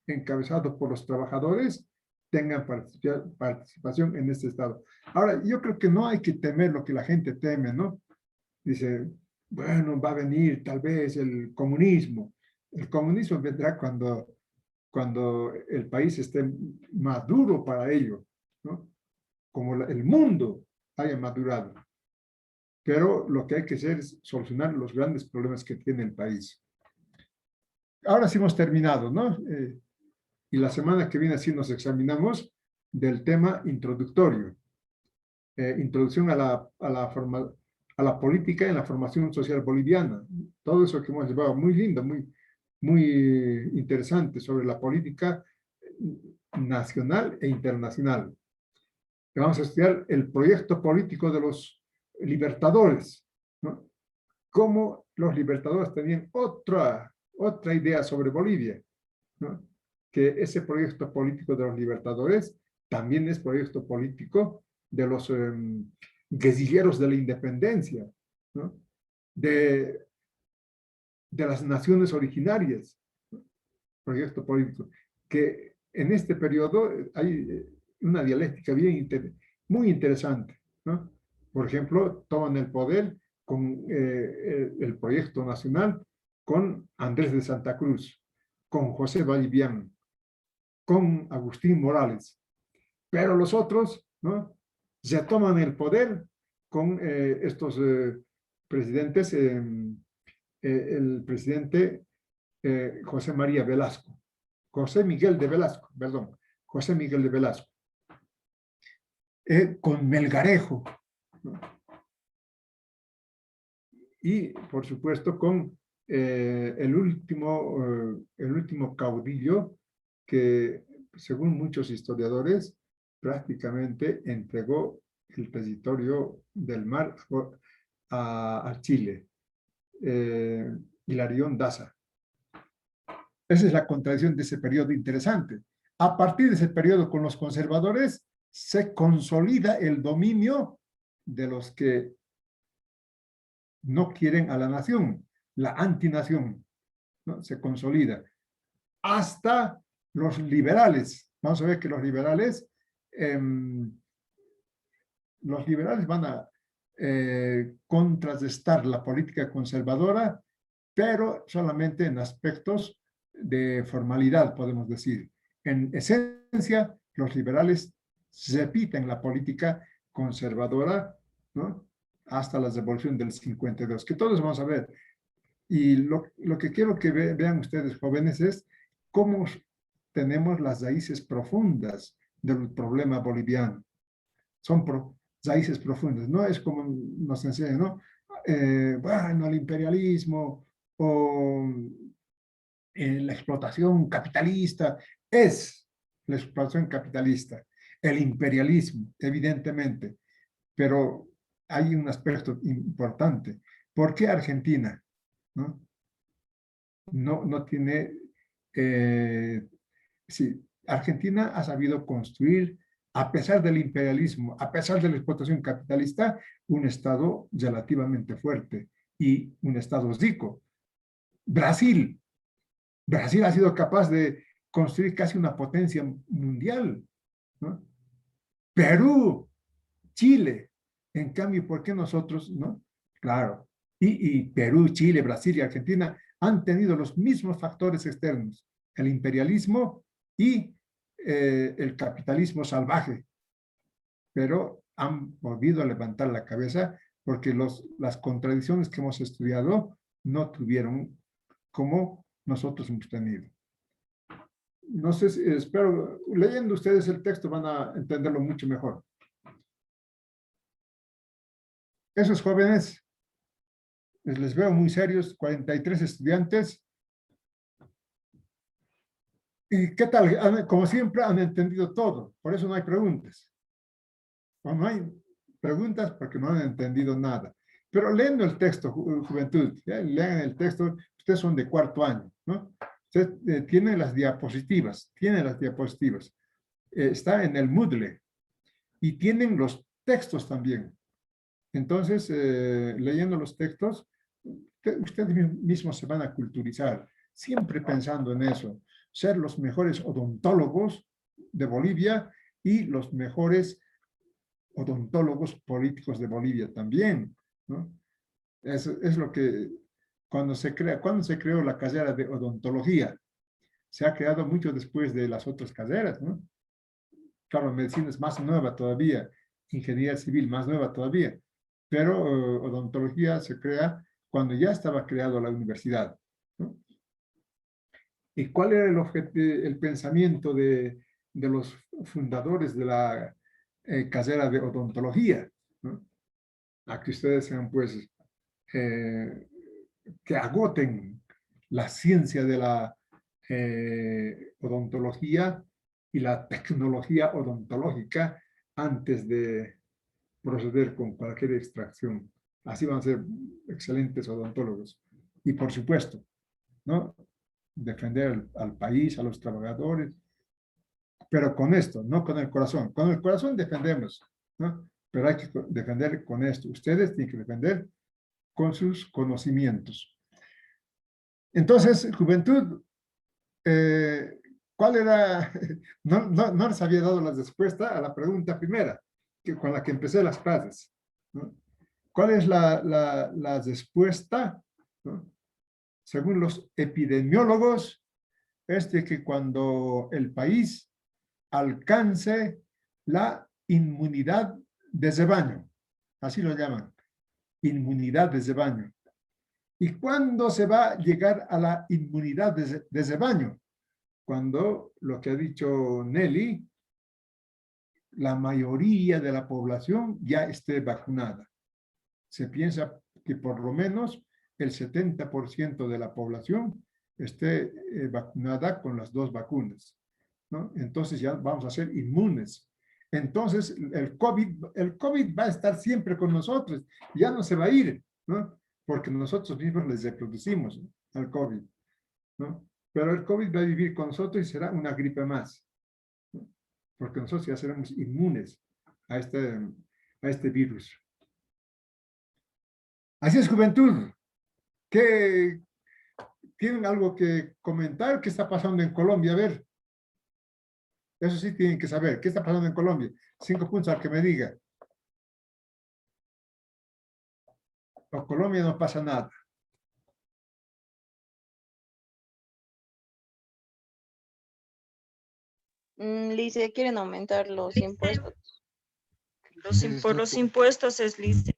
encabezado por los trabajadores, tengan participación en este Estado. Ahora, yo creo que no hay que temer lo que la gente teme, ¿no? Dice, bueno, va a venir tal vez el comunismo. El comunismo vendrá cuando el país esté maduro para ello, ¿no?, como el mundo haya madurado. Pero lo que hay que hacer es solucionar los grandes problemas que tiene el país. Ahora sí hemos terminado, ¿no? Y la semana que viene sí nos examinamos del tema introductorio. Introducción a la política en la formación social boliviana. Todo eso que hemos llevado, muy lindo, muy interesante sobre la política nacional e internacional. Vamos a estudiar el proyecto político de los libertadores, ¿no?, cómo los libertadores tenían otra idea sobre Bolivia, ¿no?, que ese proyecto político de los libertadores también es proyecto político de los guerrilleros de la independencia, ¿no?, de las naciones originarias, ¿no?, proyecto político, que en este periodo hay una dialéctica muy interesante, ¿no? Por ejemplo, toman el poder con el proyecto nacional, con Andrés de Santa Cruz, con José Vallivian, con Agustín Morales. Pero los otros, ¿no?, ya toman el poder con estos presidentes, el presidente José Miguel de Velasco, con Melgarejo, ¿no?, y por supuesto con el último caudillo que, según muchos historiadores, prácticamente entregó el territorio del mar a Chile, Hilarión Daza. Esa es la contradicción de ese periodo interesante. A partir de ese periodo con los conservadores se consolida el dominio de los que no quieren a la nación, la antinación, ¿no?, se consolida. Hasta los liberales. Vamos a ver que los liberales van a contrarrestar la política conservadora, pero solamente en aspectos de formalidad, podemos decir. En esencia, los liberales repiten la política conservadora, ¿no?, hasta la revolución del 52, que todos vamos a ver. Y lo que quiero que vean ustedes, jóvenes, es cómo tenemos las raíces profundas del problema boliviano. Son raíces profundas, no es como nos enseñan, ¿no? Bueno, el imperialismo o la explotación capitalista, es la explotación capitalista, el imperialismo, evidentemente, pero hay un aspecto importante. ¿Por qué Argentina no tiene... sí, Argentina ha sabido construir, a pesar del imperialismo, a pesar de la explotación capitalista, un Estado relativamente fuerte y un Estado rico. Brasil ha sido capaz de construir casi una potencia mundial, ¿no? Perú, Chile, en cambio, ¿por qué nosotros, no? Claro, y Perú, Chile, Brasil y Argentina han tenido los mismos factores externos, el imperialismo y el capitalismo salvaje, pero han volvido a levantar la cabeza porque las contradicciones que hemos estudiado no tuvieron como nosotros hemos tenido. No sé, espero, leyendo ustedes el texto van a entenderlo mucho mejor. Esos jóvenes, les veo muy serios, 43 estudiantes. ¿Y qué tal? Como siempre han entendido todo, por eso no hay preguntas. No hay preguntas porque no han entendido nada. Pero leyendo el texto, juventud, lean el texto, ustedes son de 4º año, ¿no? Usted tiene las diapositivas, está en el Moodle y tienen los textos también. Entonces, leyendo los textos, ustedes mismos se van a culturizar, siempre pensando en eso, ser los mejores odontólogos de Bolivia y los mejores odontólogos políticos de Bolivia también, ¿no? Es lo que, cuando se creó la carrera de odontología, se ha creado mucho después de las otras carreras, ¿no? Claro, medicina es más nueva todavía, ingeniería civil más nueva todavía, pero odontología se crea cuando ya estaba creado la universidad, ¿no? ¿Y cuál era el pensamiento de los fundadores de la carrera de odontología, ¿no? A que ustedes sean, pues, que agoten la ciencia de la odontología y la tecnología odontológica antes de proceder con cualquier extracción. Así van a ser excelentes odontólogos. Y por supuesto, ¿no? Defender al país, a los trabajadores, pero con esto, no con el corazón. Con el corazón defendemos, ¿no? Pero hay que defender con esto. Ustedes tienen que defender con sus conocimientos. Entonces, juventud, ¿cuál era? No les había dado la respuesta a la pregunta primera, con la que empecé las clases, ¿no? ¿Cuál es la respuesta, ¿no? Según los epidemiólogos, es de que cuando el país alcance la inmunidad de rebaño, así lo llaman, inmunidad de rebaño. ¿Y cuándo se va a llegar a la inmunidad de rebaño? Cuando, lo que ha dicho Nelly, la mayoría de la población ya esté vacunada. Se piensa que por lo menos el 70% de la población esté vacunada con las 2 vacunas, ¿no? Entonces ya vamos a ser inmunes. Entonces el COVID va a estar siempre con nosotros, ya no se va a ir, ¿no? Porque nosotros mismos les reproducimos, ¿no?, al COVID, ¿no? Pero el COVID va a vivir con nosotros y será una gripe más, ¿no? Porque nosotros ya seremos inmunes a este virus. Así es, juventud. ¿Qué, ¿tienen algo que comentar? ¿Qué está pasando en Colombia? A ver. Eso sí tienen que saber. ¿Qué está pasando en Colombia? 5 puntos al que me diga. En Colombia no pasa nada. Lice, quieren aumentar los impuestos. Por los impuestos es listo.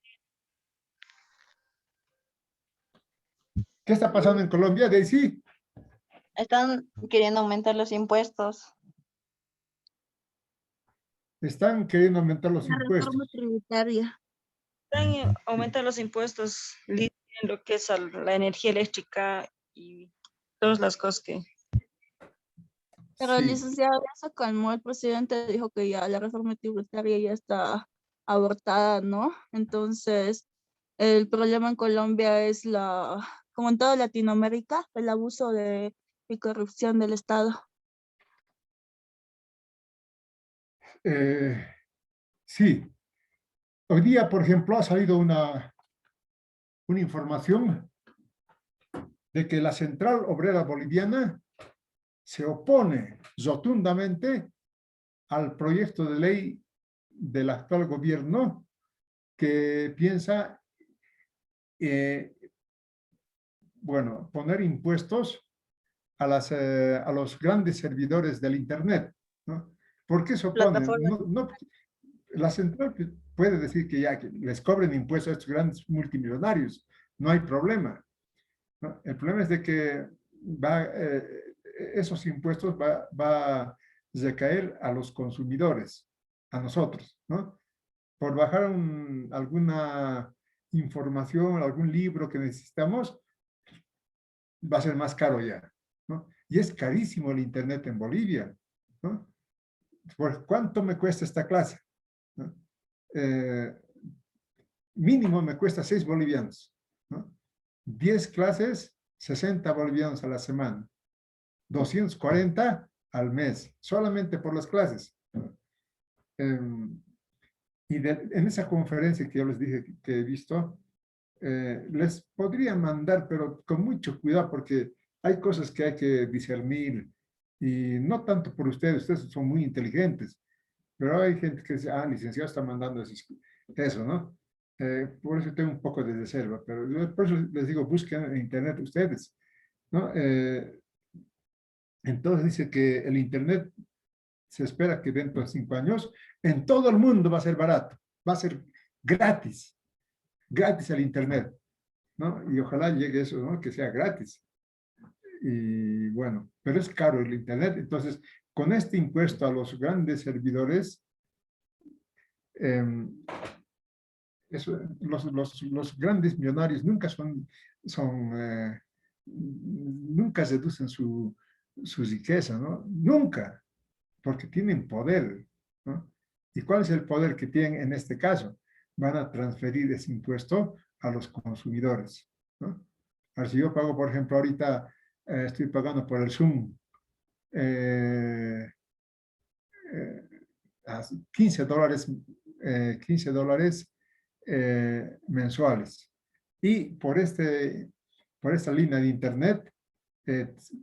¿Qué está pasando en Colombia, Daisy? Están queriendo aumentar los impuestos. Están queriendo aumentar los La reforma impuestos. tributaria. Aumentan los impuestos en lo que es la energía eléctrica y todas las cosas que... Pero Sí. licenciado, ya se calmó, el presidente dijo que ya la reforma tributaria ya está abortada, ¿no? Entonces, el problema en Colombia es como en toda Latinoamérica, el abuso y corrupción del Estado. Sí. Hoy día, por ejemplo, ha salido una información de que la Central Obrera Boliviana se opone rotundamente al proyecto de ley del actual gobierno que piensa, bueno, poner impuestos a los grandes servidores del Internet, ¿no? ¿Por qué se oponen? Plataforma. La central puede decir que ya que les cobren impuestos a estos grandes multimillonarios, no hay problema, ¿no? El problema es de que esos impuestos va a recaer a los consumidores, a nosotros, ¿no? Por bajar alguna información, algún libro que necesitamos, va a ser más caro ya, ¿no? Y es carísimo el Internet en Bolivia, ¿no? ¿Por cuánto me cuesta esta clase? ¿No? Mínimo me cuesta 6 bolivianos, ¿no? 10 clases, 60 bolivianos a la semana, 240 al mes, solamente por las clases, ¿no? En esa conferencia que yo les dije que he visto, les podría mandar, pero con mucho cuidado, porque hay cosas que hay que discernir, y no tanto por ustedes son muy inteligentes, pero hay gente que dice, licenciado está mandando eso, ¿no? Por eso tengo un poco de reserva, pero yo por eso les digo, busquen en internet ustedes, ¿no? Entonces dice que el internet se espera que dentro de 5 años en todo el mundo va a ser barato, va a ser gratis el internet, ¿no? Y ojalá llegue eso, ¿no? Que sea gratis. Y bueno, pero es caro el internet, entonces con este impuesto a los grandes servidores, los grandes millonarios nunca nunca reducen su riqueza, ¿no? Nunca, porque tienen poder, ¿no? ¿Y cuál es el poder que tienen en este caso? Van a transferir ese impuesto a los consumidores, ¿no? Ahora, si yo pago, por ejemplo, ahorita estoy pagando por el Zoom $15, $15 mensuales. Y por esta línea de internet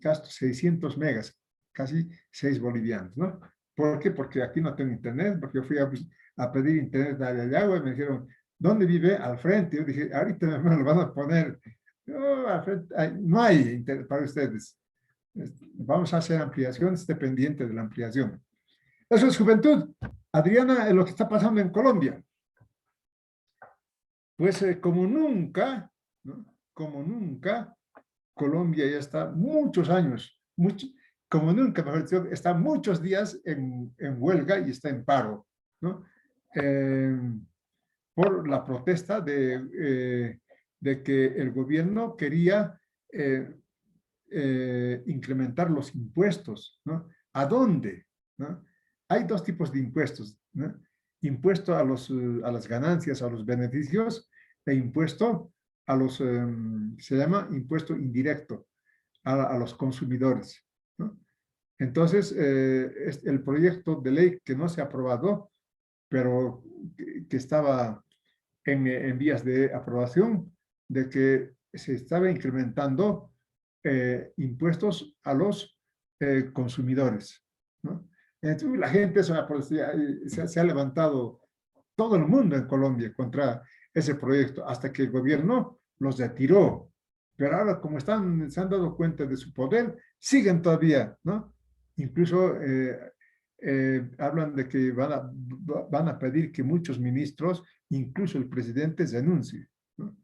gasto 600 megas, casi 6 bolivianos, ¿no? ¿Por qué? Porque aquí no tengo internet, porque yo fui a pedir internet de agua y me dijeron, ¿dónde vive? Al frente. Yo dije, ahorita me lo van a poner. No, al frente, no hay internet para ustedes. Vamos a hacer ampliaciones dependientes de la ampliación. Eso es juventud. Adriana, lo que está pasando en Colombia. Pues como nunca, ¿no? Como nunca, Colombia ya está muchos años, como nunca, mejor dicho, está muchos días en huelga y está en paro, ¿no? Por la protesta de que el gobierno quería incrementar los impuestos, ¿no? ¿A dónde? ¿No? Hay dos tipos de impuestos, ¿no? Impuesto a las ganancias, a los beneficios, e impuesto a se llama impuesto indirecto, a los consumidores, ¿no? Entonces, el proyecto de ley que no se ha aprobado, pero que estaba en vías de aprobación, de que se estaba incrementando impuestos a los consumidores, ¿no? Entonces, la gente se ha levantado todo el mundo en Colombia contra ese proyecto, hasta que el gobierno los retiró. Pero ahora, como se han dado cuenta de su poder, siguen todavía, ¿no? Incluso hablan de que van a pedir que muchos ministros, incluso el presidente, renuncie, ¿no?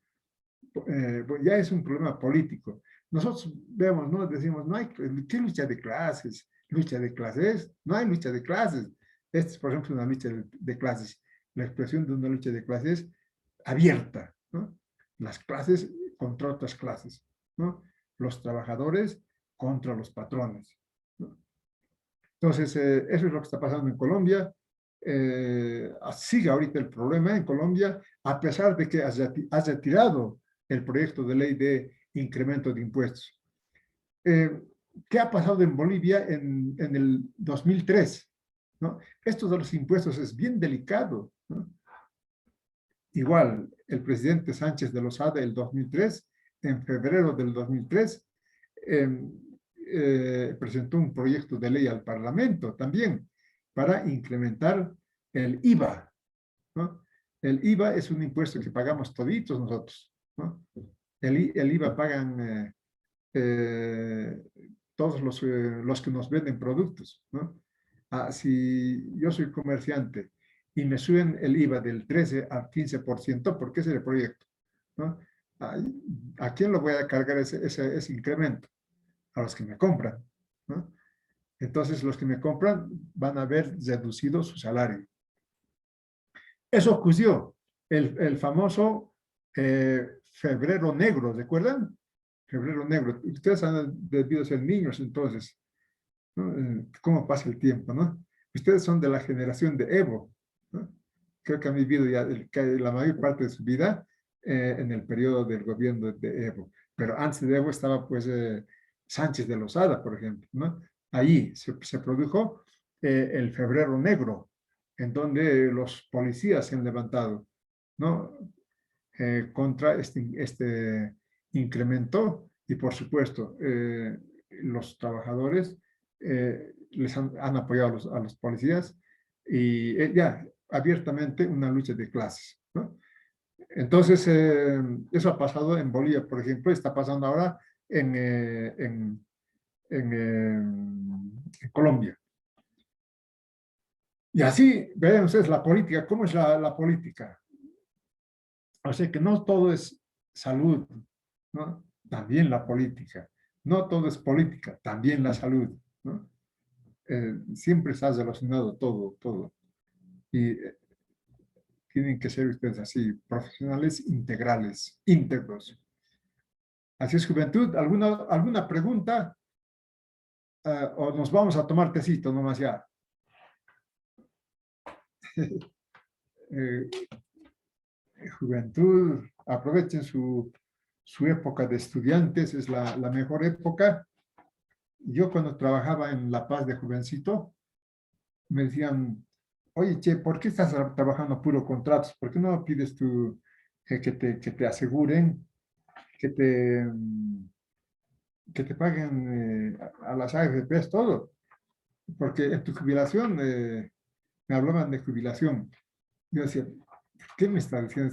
Ya es un problema político. Nosotros vemos, ¿no? Decimos, no hay, ¿qué lucha de clases? ¿Lucha de clases? No hay lucha de clases. Esta es, por ejemplo, una lucha de clases. La expresión de una lucha de clases abierta, ¿no? Las clases contra otras clases, ¿no? Los trabajadores contra los patrones, ¿no? Entonces, eso es lo que está pasando en Colombia. Sigue ahorita el problema en Colombia, a pesar de que has retirado el proyecto de ley de incremento de impuestos. ¿Qué ha pasado en Bolivia en el 2003? ¿No? Esto de los impuestos es bien delicado, ¿no? Igual, el presidente Sánchez de Lozada, el 2003, en febrero del 2003, presentó un proyecto de ley al Parlamento también para incrementar el IVA, ¿no? El IVA es un impuesto que pagamos toditos nosotros, ¿no? El IVA pagan todos los que nos venden productos, ¿no? Si yo soy comerciante y me suben el IVA del 13 al 15%, ¿por qué es el proyecto? ¿No? ¿A quién lo voy a cargar ese incremento? A los que me compran, ¿no? Entonces, los que me compran van a ver reducido su salario. Eso ocurrió, el famoso febrero negro, ¿recuerdan? Febrero negro. Ustedes han debido ser niños entonces, ¿no? ¿Cómo pasa el tiempo, no? Ustedes son de la generación de Evo, ¿no? Creo que han vivido ya la mayor parte de su vida en el periodo del gobierno de Evo. Pero antes de Evo estaba pues Sánchez de Lozada, por ejemplo, ¿no? Ahí se produjo el febrero negro, en donde los policías se han levantado, ¿no? Contra este incremento y por supuesto los trabajadores les han apoyado a los policías y ya abiertamente una lucha de clases, ¿no? Entonces, eso ha pasado en Bolivia, por ejemplo, está pasando ahora en Colombia. Y así, vean ustedes la política, ¿cómo es la política? O sea que no todo es salud, ¿no? También la política. No todo es política, también la salud, ¿no? Siempre está relacionado todo. Y tienen que ser ustedes así, profesionales integrales, íntegros. Así es, juventud. ¿Alguna pregunta? ¿O nos vamos a tomar tecito nomás ya? Juventud, aprovechen su época de estudiantes, es la mejor época. Yo cuando trabajaba en La Paz de jovencito, me decían, oye, che, ¿por qué estás trabajando puro contratos? ¿Por qué no pides que te aseguren, que te paguen a las AFPs todo? Porque en tu jubilación, me hablaban de jubilación. Yo decía, ¿qué me está diciendo?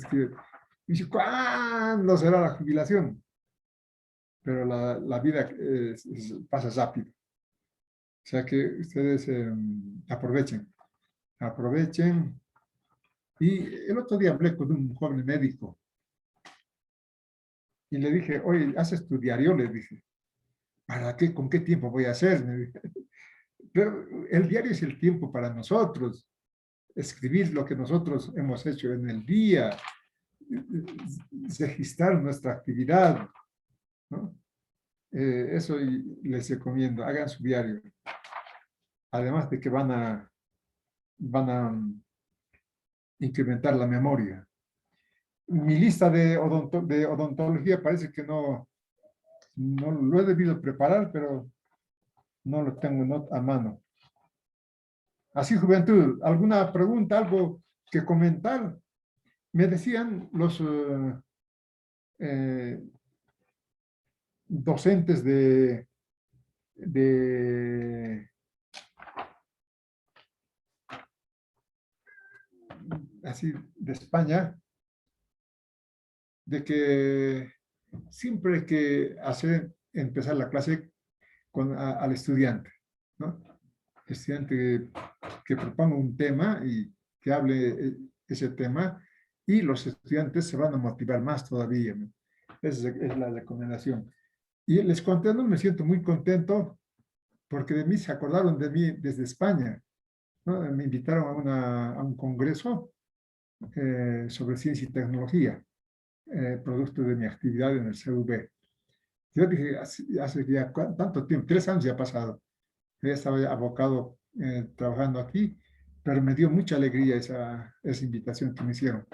Y dice, ¿cuándo será la jubilación? Pero la vida pasa rápido. O sea que ustedes aprovechen. Y el otro día hablé con un joven médico y le dije, oye, ¿haces tu diario? Le dije, ¿para qué? ¿Con qué tiempo voy a hacer? Me dije. Pero el diario es el tiempo para nosotros. Escribir lo que nosotros hemos hecho en el día, registrar nuestra actividad, ¿no? Eso les recomiendo, hagan su diario. Además de que van a incrementar la memoria. Mi lista de odontología parece que no lo he debido preparar, pero no lo tengo a mano. Así, juventud, ¿alguna pregunta, algo que comentar? Me decían los docentes así de España, de que siempre hay que empezar la clase al estudiante, ¿no? El estudiante que proponga un tema y que hable ese tema, y los estudiantes se van a motivar más todavía, ¿no? Esa es la recomendación. Y les conté, no me siento muy contento porque de mí se acordaron de mí desde España, ¿no? Me invitaron a un congreso sobre ciencia y tecnología, producto de mi actividad en el CV. Yo dije, hace ya tanto tiempo, 3 años ya ha pasado, ya estaba abocado trabajando aquí, pero me dio mucha alegría esa invitación que me hicieron.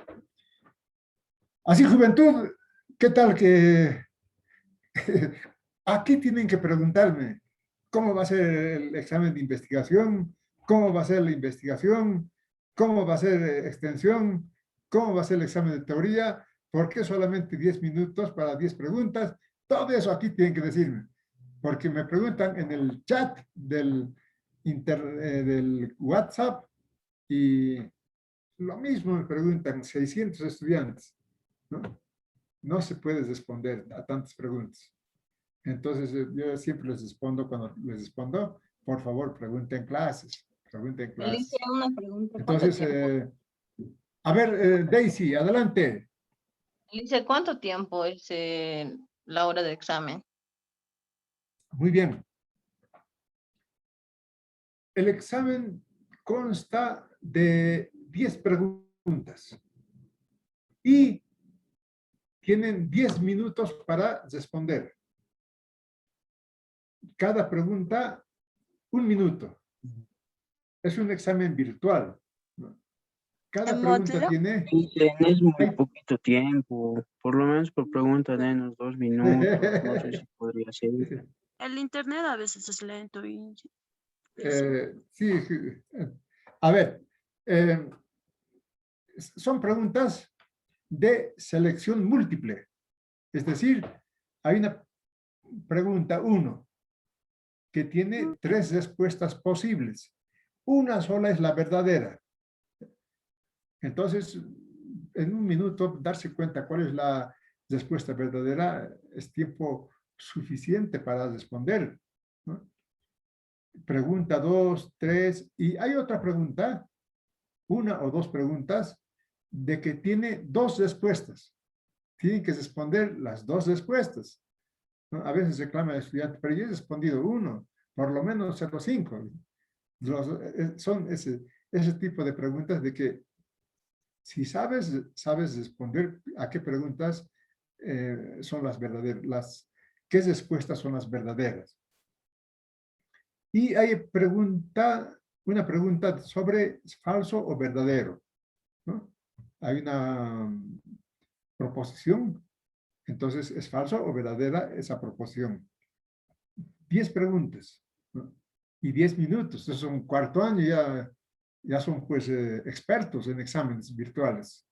Así, juventud, ¿qué tal que aquí tienen que preguntarme cómo va a ser el examen de investigación, cómo va a ser la investigación, cómo va a ser extensión, cómo va a ser el examen de teoría, por qué solamente 10 minutos para 10 preguntas? Todo eso aquí tienen que decirme. porque me preguntan en el chat del WhatsApp y lo mismo me preguntan 600 estudiantes, ¿no? No se puede responder a tantas preguntas. Entonces, yo siempre les respondo, cuando les respondo, por favor, pregunten clases, pregunten clases. Alicia, una pregunta. Entonces, a ver, Daisy, adelante. Alicia, ¿cuánto tiempo es la hora de examen? Muy bien. El examen consta de 10 preguntas y tienen 10 minutos para responder. Cada pregunta, 1 minuto. Es un examen virtual, ¿no? Cada ¿En pregunta Moodle? tiene... Sí, tenés muy Ay. poquito tiempo, por lo menos por pregunta de unos 2 minutos, no sé si podría ser. El internet a veces es lento y Sí, a ver, son preguntas de selección múltiple. Es decir, hay una pregunta 1 que tiene 3 respuestas posibles. Una sola es la verdadera. Entonces, en 1 minuto, darse cuenta cuál es la respuesta verdadera es tiempo suficiente para responder, ¿no? Pregunta 2, 3, y hay otra pregunta, 1 o 2 preguntas, de que tiene 2 respuestas. Tienen que responder las 2 respuestas, ¿no? A veces reclama el estudiante, pero yo he respondido 1, por lo menos 0,5. Son ese tipo de preguntas de que si sabes responder a qué preguntas son las verdaderas, qué respuestas son las verdaderas. Y hay una pregunta sobre falso o verdadero, ¿no? Hay una proposición, entonces es falso o verdadera esa proposición. 10 preguntas, ¿no? Y 10 minutos, eso es un cuarto año, ya son pues expertos en exámenes virtuales.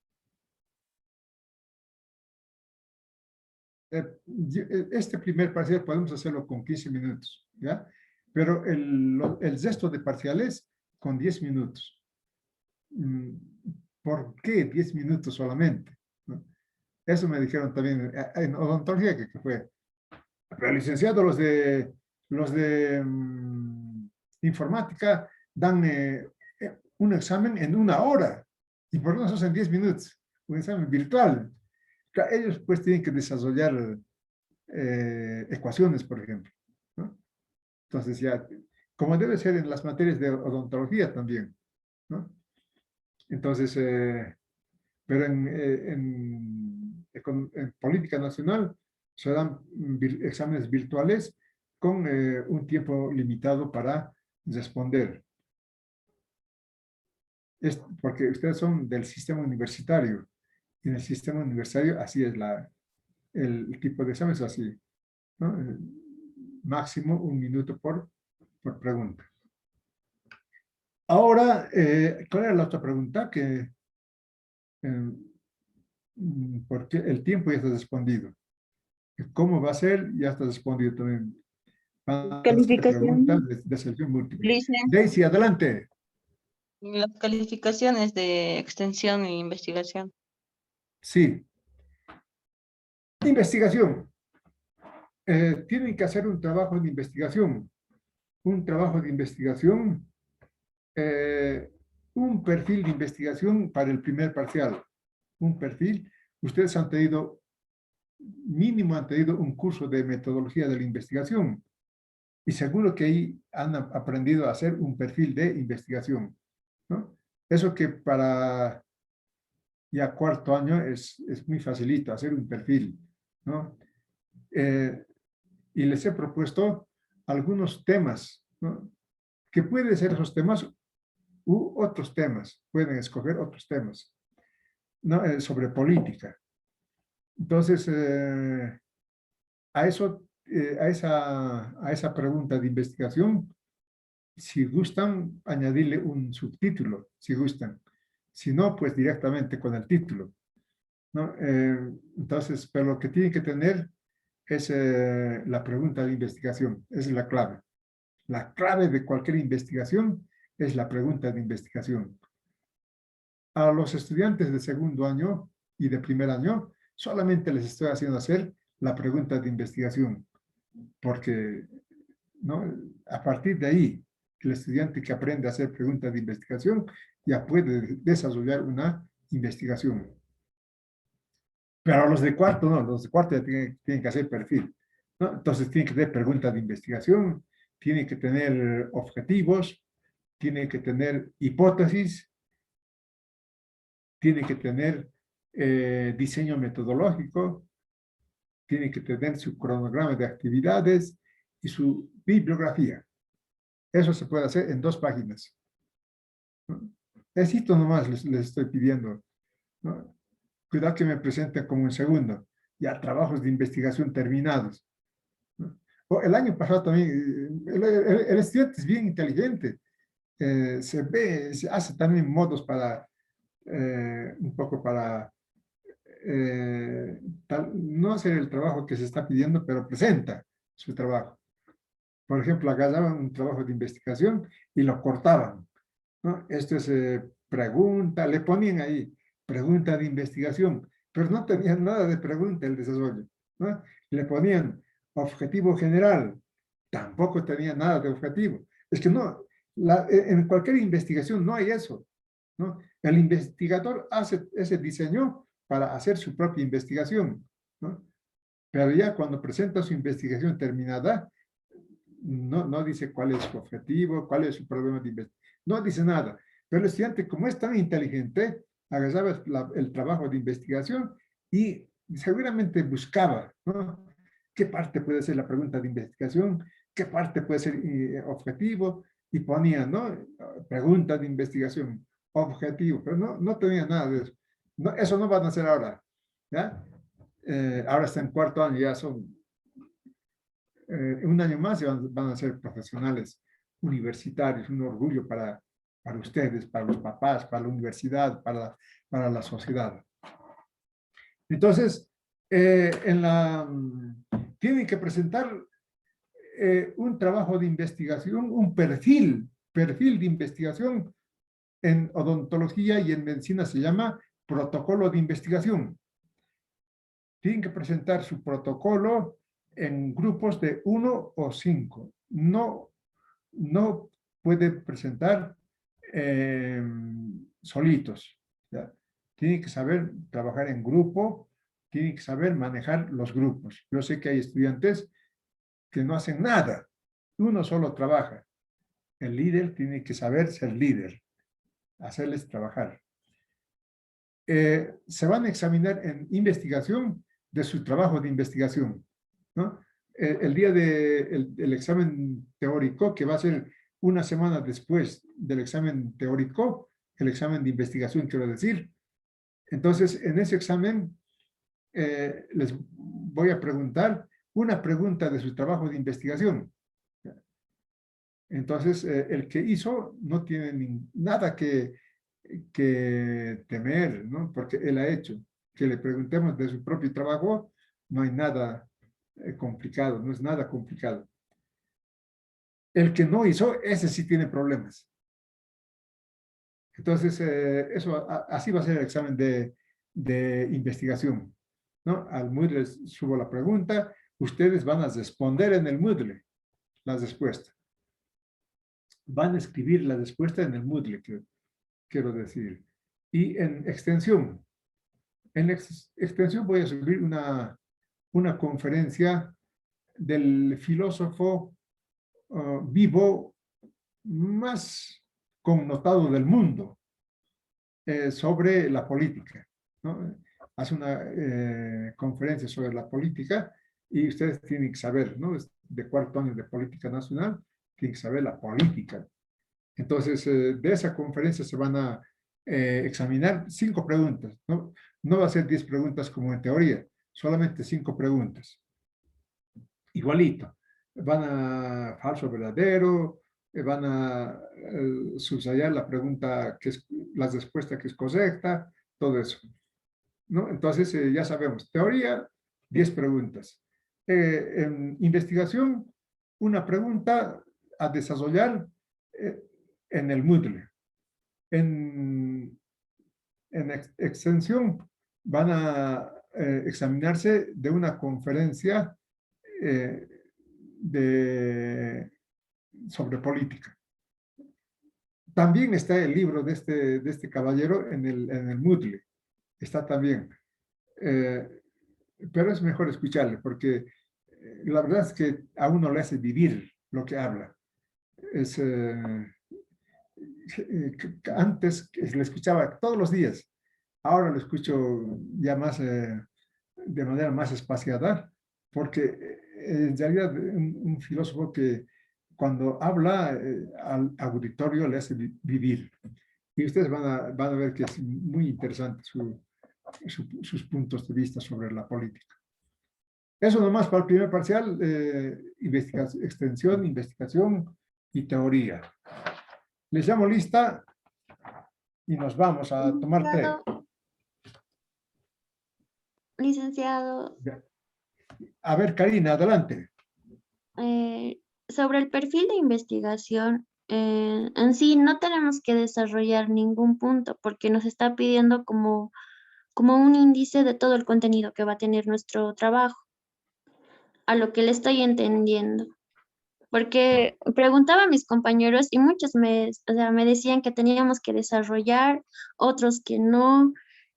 Este primer parcial podemos hacerlo con 15 minutos, ¿ya? Pero el resto de parciales con 10 minutos. ¿Por qué 10 minutos solamente? ¿No? Eso me dijeron también en odontología que fue. Pero licenciado, los de informática dan un examen en 1 hora. ¿Y por qué no se hacen 10 minutos? Un examen virtual. Ellos pues tienen que desarrollar ecuaciones, por ejemplo, ¿no? Entonces ya, como debe ser en las materias de odontología también, ¿no? Entonces, pero en política nacional se dan exámenes virtuales con un tiempo limitado para responder. Porque ustedes son del sistema universitario. Y en el sistema universitario así es el tipo de examen, es así, ¿no? Máximo 1 minuto por pregunta. Ahora, ¿cuál era la otra pregunta? Porque el tiempo ya está respondido. ¿Cómo va a ser? Ya está respondido también. Calificación. Preguntas de selección múltiple. Alicia, Daisy, adelante. las calificaciones de extensión e investigación. Sí. Investigación. Tienen que hacer un trabajo de investigación. Un trabajo de investigación. Un perfil de investigación para el primer parcial. Un perfil. Ustedes han tenido, mínimo han tenido un curso de metodología de la investigación. Y seguro que ahí han aprendido a hacer un perfil de investigación, ¿no? Eso que para ya 4º año es muy facilito hacer un perfil, ¿no? Y les he propuesto algunos temas, ¿no? Que pueden ser esos temas u otros temas, pueden escoger otros temas, ¿no? Sobre política. Entonces, a esa pregunta de investigación, si gustan, añadirle un subtítulo, si gustan. Si no, pues directamente con el título, ¿no? Entonces, pero lo que tienen que tener es la pregunta de investigación. Esa es la clave. La clave de cualquier investigación es la pregunta de investigación. A los estudiantes de segundo año y de primer año, solamente les estoy haciendo hacer la pregunta de investigación, porque ¿no? A partir de ahí, el estudiante que aprende a hacer preguntas de investigación ya puede desarrollar una investigación. Pero los de cuarto no, los de cuarto ya tienen que hacer perfil, ¿no? Entonces tienen que tener preguntas de investigación, tienen que tener objetivos, tienen que tener hipótesis, tienen que tener diseño metodológico, tienen que tener su cronograma de actividades y su bibliografía. Eso se puede hacer en 2 páginas. ¿No? Esto nomás les estoy pidiendo, ¿no? Cuidado que me presenten como un segundo, ya trabajos de investigación terminados, ¿no? El año pasado también, el estudiante es bien inteligente, se hace también modos para, un poco para, no hacer el trabajo que se está pidiendo, pero presenta su trabajo. Por ejemplo, agarraban un trabajo de investigación y lo cortaban, ¿no? Esto es pregunta, le ponían ahí, pregunta de investigación, pero no tenían nada de pregunta el desarrollo, ¿no? Le ponían objetivo general, tampoco tenía nada de objetivo. Es que no, en cualquier investigación no hay eso, ¿no? El investigador hace ese diseño para hacer su propia investigación, ¿no? Pero ya cuando presenta su investigación terminada, no dice cuál es su objetivo, cuál es su problema de investigación, no dice nada. Pero el estudiante, como es tan inteligente, agarraba el trabajo de investigación y seguramente buscaba, ¿no? ¿Qué parte puede ser la pregunta de investigación? ¿Qué parte puede ser objetivo? Y ponía, ¿no? Pregunta de investigación, objetivo, pero no tenía nada de eso. No, eso no van a hacer ahora, ¿ya? Ahora está en cuarto año, ya son un año más y van a ser profesionales universitarios, un orgullo para ustedes, para los papás, para la universidad, para la sociedad. Entonces, tienen que presentar un trabajo de investigación, un perfil de investigación. En odontología y en medicina se llama protocolo de investigación. Tienen que presentar su protocolo en grupos de 1 o 5. No puede presentar solitos. ¿Ya? Tienen que saber trabajar en grupo, tienen que saber manejar los grupos. Yo sé que hay estudiantes que no hacen nada, uno solo trabaja. El líder tiene que saber ser líder, hacerles trabajar. Se van a examinar en investigación de su trabajo de investigación, ¿no? El día del examen teórico, que va a ser una semana después del examen teórico, el examen de investigación, quiero decir. Entonces, en ese examen les voy a preguntar una pregunta de su trabajo de investigación. Entonces, el que hizo no tiene nada que temer, ¿no? Porque él ha hecho. Que le preguntemos de su propio trabajo, no hay nada complicado, no es nada complicado. El que no hizo, ese sí tiene problemas. Entonces, así va a ser el examen de investigación, ¿no? Al Moodle subo la pregunta, ustedes van a responder en el Moodle las respuestas. Van a escribir la respuesta en el Moodle, quiero decir. Y en extensión. En extensión voy a subir una conferencia del filósofo vivo más connotado del mundo sobre la política, ¿no? Hace una conferencia sobre la política y ustedes tienen que saber, ¿no? De cuarto año de política nacional, tienen que saber la política. Entonces, de esa conferencia se van a examinar 5 preguntas, ¿no? No va a ser 10 preguntas como en teoría, solamente 5 preguntas. Igualito. Van a falso verdadero, van a subrayar la pregunta, la respuesta que es correcta, todo eso, ¿no? Entonces, ya sabemos, teoría, 10 preguntas. En investigación, una pregunta a desarrollar en el Moodle. En extensión van a examinarse de una conferencia sobre política. También está el libro de este caballero en el Moodle. Está también. Pero es mejor escucharle porque la verdad es que a uno le hace vivir lo que habla. Es, antes le escuchaba todos los días, ahora lo escucho ya más de manera más espaciada, porque en realidad un filósofo que cuando habla al auditorio le hace vivir. Y ustedes van a ver que es muy interesante sus puntos de vista sobre la política. Eso nomás para el primer parcial, extensión, investigación y teoría. Les llamo lista y nos vamos a tomar té. Licenciado, A ver, Karina, adelante. sobre el perfil de investigación, en sí no tenemos que desarrollar ningún punto porque nos está pidiendo como un índice de todo el contenido que va a tener nuestro trabajo, a lo que le estoy entendiendo. Porque preguntaba a mis compañeros y muchos o sea, me decían que teníamos que desarrollar, otros que no,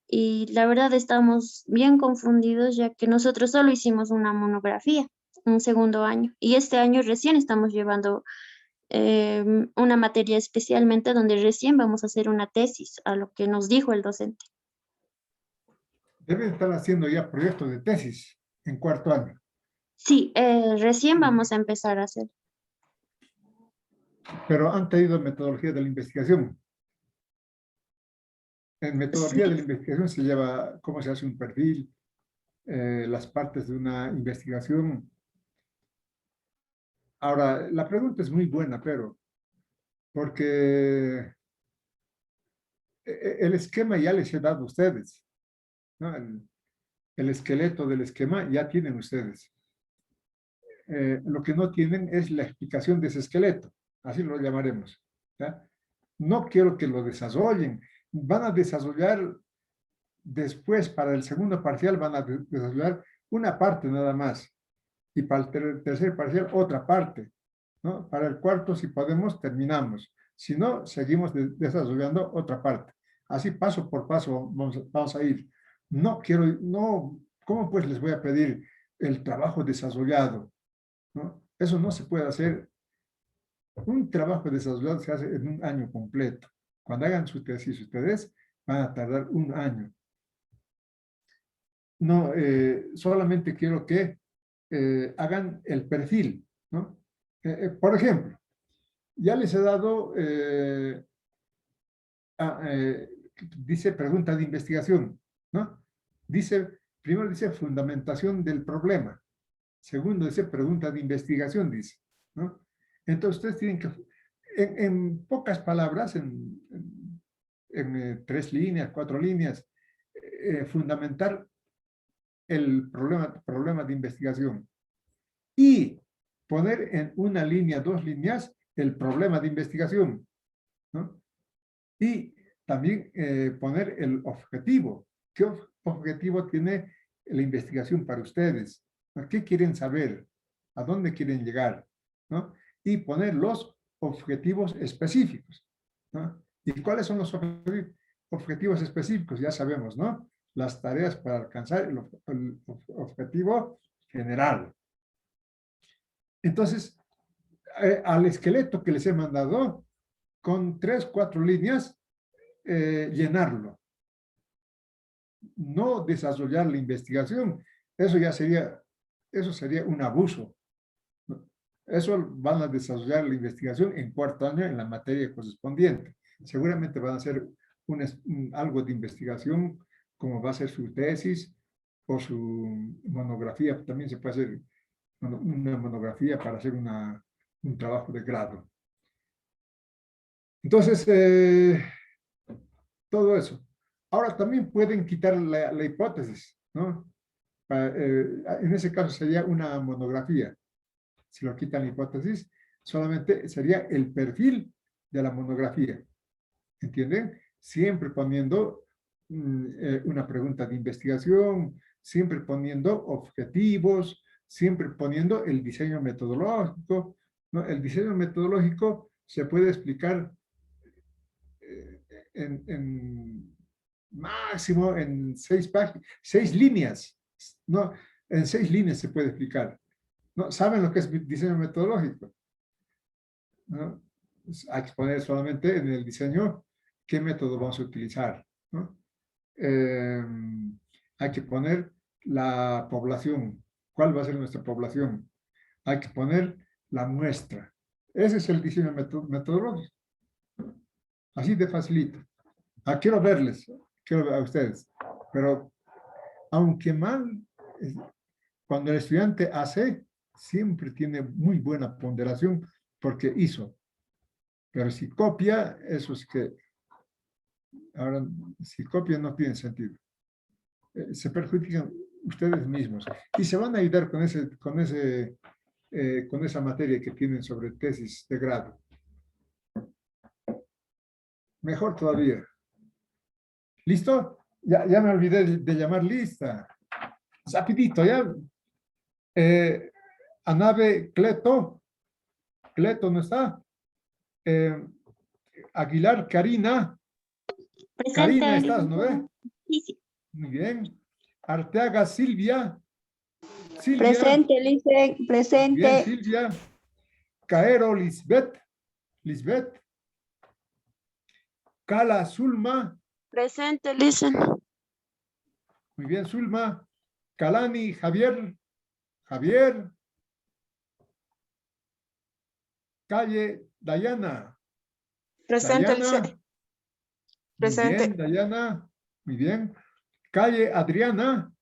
y la verdad estamos bien confundidos ya que nosotros solo hicimos una monografía, un segundo año, y este año recién estamos llevando una materia especialmente donde recién vamos a hacer una tesis, a lo que nos dijo el docente. Deben estar haciendo ya proyectos de tesis en cuarto año. Sí, recién vamos a empezar a hacer. Pero han tenido metodología de la investigación. En metodología Sí. de la investigación se lleva cómo se hace un perfil, las partes de una investigación. Ahora, la pregunta es muy buena, pero porque el esquema ya les he dado a ustedes, ¿no? El esqueleto del esquema ya tienen ustedes. Lo que no tienen es la explicación de ese esqueleto, así lo llamaremos, ¿ya? No quiero que lo desarrollen, van a desarrollar después, para el segundo parcial, van a desarrollar una parte nada más, y para el tercer parcial otra parte, ¿no? Para el cuarto, si podemos, terminamos. Si no, seguimos desarrollando otra parte. Así paso por paso vamos a ir. No quiero, no, ¿cómo pues les voy a pedir el trabajo desarrollado? ¿No? Eso no se puede hacer. Un trabajo desarrollado se hace en un año completo. Cuando hagan su tesis ustedes, van a tardar un año. No, solamente quiero que hagan el perfil, ¿no? Por ejemplo, ya les he dado, dice pregunta de investigación, ¿no? Primero dice fundamentación del problema. Segundo dice pregunta de investigación, dice, ¿no? Entonces ustedes tienen que, en pocas palabras, en 3 líneas, 4 líneas, fundamentar el problema de investigación y poner en una línea, 2 líneas, el problema de investigación, ¿no? Y también poner el objetivo. ¿Qué objetivo tiene la investigación para ustedes? ¿A qué quieren saber? ¿A dónde quieren llegar? ¿No? Y poner los objetivos específicos, ¿no? ¿Y cuáles son los objetivos específicos? Ya sabemos, ¿no? Las tareas para alcanzar el objetivo general. Entonces, al esqueleto que les he mandado, con 3, 4 líneas, llenarlo. No desarrollar la investigación. Eso sería un abuso. Eso van a desarrollar la investigación en cuarto año en la materia correspondiente. Seguramente van a hacer algo de investigación, como va a ser su tesis o su monografía. También se puede hacer una monografía para hacer un trabajo de grado. Entonces, todo eso. Ahora también pueden quitar la hipótesis, ¿no? En ese caso sería una monografía. Si lo quitan la hipótesis, solamente sería el perfil de la monografía. ¿Entienden? Siempre poniendo una pregunta de investigación, siempre poniendo objetivos, siempre poniendo el diseño metodológico, ¿no? El diseño metodológico se puede explicar en máximo en 6 líneas, ¿no? En 6 líneas se puede explicar. ¿No? ¿Saben lo que es diseño metodológico? ¿No? Hay que poner solamente en el diseño qué método vamos a utilizar, ¿no? Hay que poner la población, cuál va a ser nuestra población. Hay que poner la muestra. Ese es el diseño metodológico. Así de facilito. Quiero verles, quiero ver a ustedes. Pero aunque mal, cuando el estudiante hace, siempre tiene muy buena ponderación porque hizo. Pero si copia, eso es que, ahora, si copia no tiene sentido. Se perjudican ustedes mismos y se van a ayudar con esa materia que tienen sobre tesis de grado. Mejor todavía. ¿Listo? Ya me olvidé de llamar lista. Rapidito, ya. Anabe Cleto. Cleto no está. Aguilar Karina. Presente. Karina, ¿estás, no ve? Sí, sí. Muy bien. Arteaga Silvia. Silvia. Presente, Lice, presente. Bien, Silvia. Caero Lisbeth. Lisbeth. Cala Zulma. Presente, listen. Muy bien, Zulma. Calani Javier. Javier. Calle Dayana. Presente, Dayana. Lice. Muy Presente. bien, Dayana. Muy bien. Calle Adriana.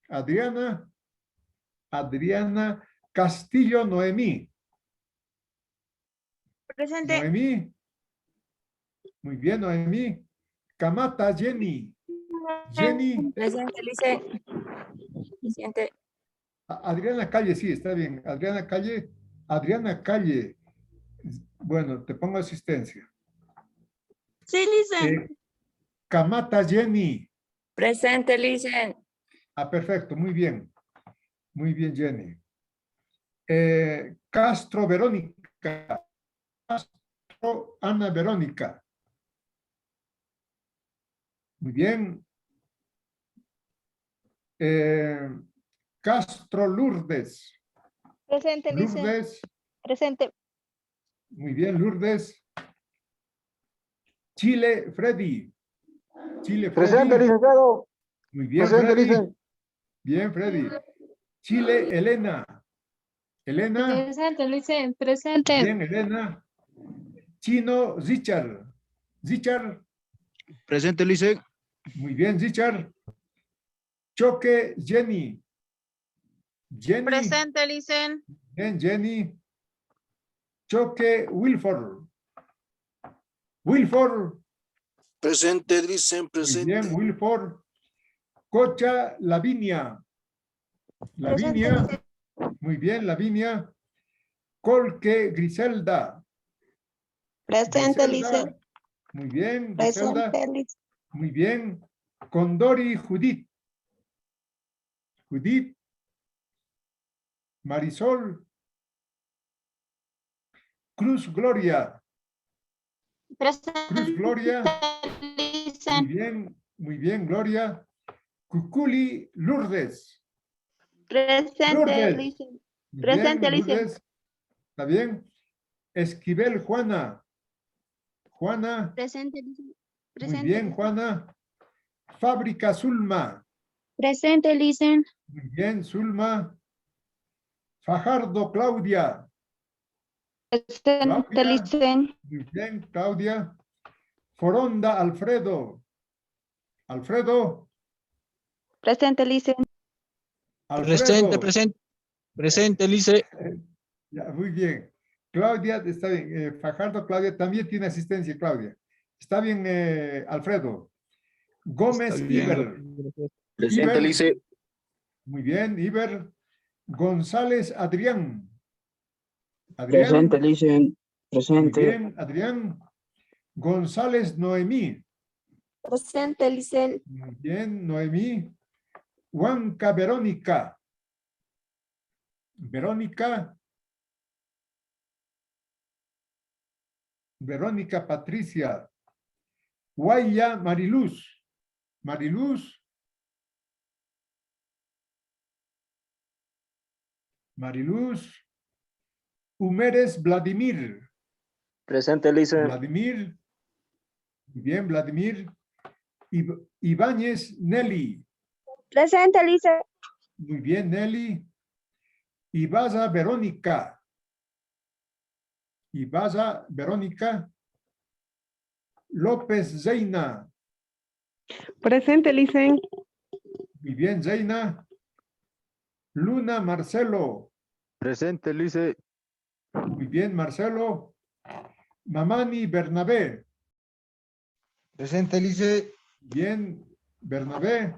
Adriana. Adriana Castillo Noemí. Presente. Noemí. Muy bien, Noemí. Camata Jenny. Jenny. Presente, Lice. Presente. Adriana Calle, sí, está bien. Adriana Calle. Adriana Calle. Bueno, te pongo asistencia. Sí, listen. Camata Jenny. Presente, Lice. Perfecto, muy bien. Muy bien, Jenny. Castro Verónica. Castro Ana Verónica. Muy bien. Castro Lourdes. Presente, Lice. Lourdes. Presente. Muy bien, Lourdes. Chile Freddy. Chile Freddy. Presente, licenciado. Muy bien, Presente, Freddy. licenciado. Bien, Freddy. Chile Elena. Elena. Presente, Luis, presente. Bien, Elena. Chino Zichar. Zichar. Presente, Lice. Muy bien, Zichar. Choque Jenny. Jenny. Presente, listen. Bien, Jenny. Choque Wilford. Wilford. Presente, dicen, Muy presente. bien, Wilford. Cocha Lavinia. Lavinia. Muy bien, Lavinia. Colque Griselda. Presente, Griselda. Lice. Muy bien, Griselda. Presente, Lice. Muy bien. Condori Judith. Judith. Marisol. Cruz Gloria. Cruz Gloria. Muy bien, Gloria. Cuculi Lourdes. Presente, Lourdes. Lice. Muy Presente, bien, Lice. Lourdes. ¿Está bien? Esquivel Juana. Juana. Presente, Lice. Muy Presente, bien, Lice. Juana. Fábrica Zulma. Presente, Lice. Muy bien, Zulma. Fajardo Claudia. Presente, Claudia. Lice. Muy bien, Claudia. Foronda Alfredo. Alfredo. Presente, Lice. Alfredo. Presente, Lice. Ya, muy bien. Claudia, está bien. Fajardo, Claudia, también tiene asistencia, Claudia. Está bien, Alfredo. Gómez Está bien. Iber. Presente, Iber. Lice. Muy bien, Iber. González Adrián. Presente, Licen. Muy Presente. bien, Adrián. González Noemí. Presente, Licen. Muy bien, Noemí. Huanca Verónica. Verónica. Verónica Patricia. Guaya Mariluz. Mariluz. Mariluz. Humérez Vladimir. Presente, Licen. Vladimir. Muy bien, Vladimir. Ibáñez Nelly. Presente, Lice. Muy bien, Nelly. Ibaza Verónica. Ibaza Verónica. López Zeina. Presente, Licen. Muy bien, Zeina. Luna Marcelo. Presente, Lice. Muy bien, Marcelo. Mamani Bernabé. Presente, Lice. Bien, Bernabé.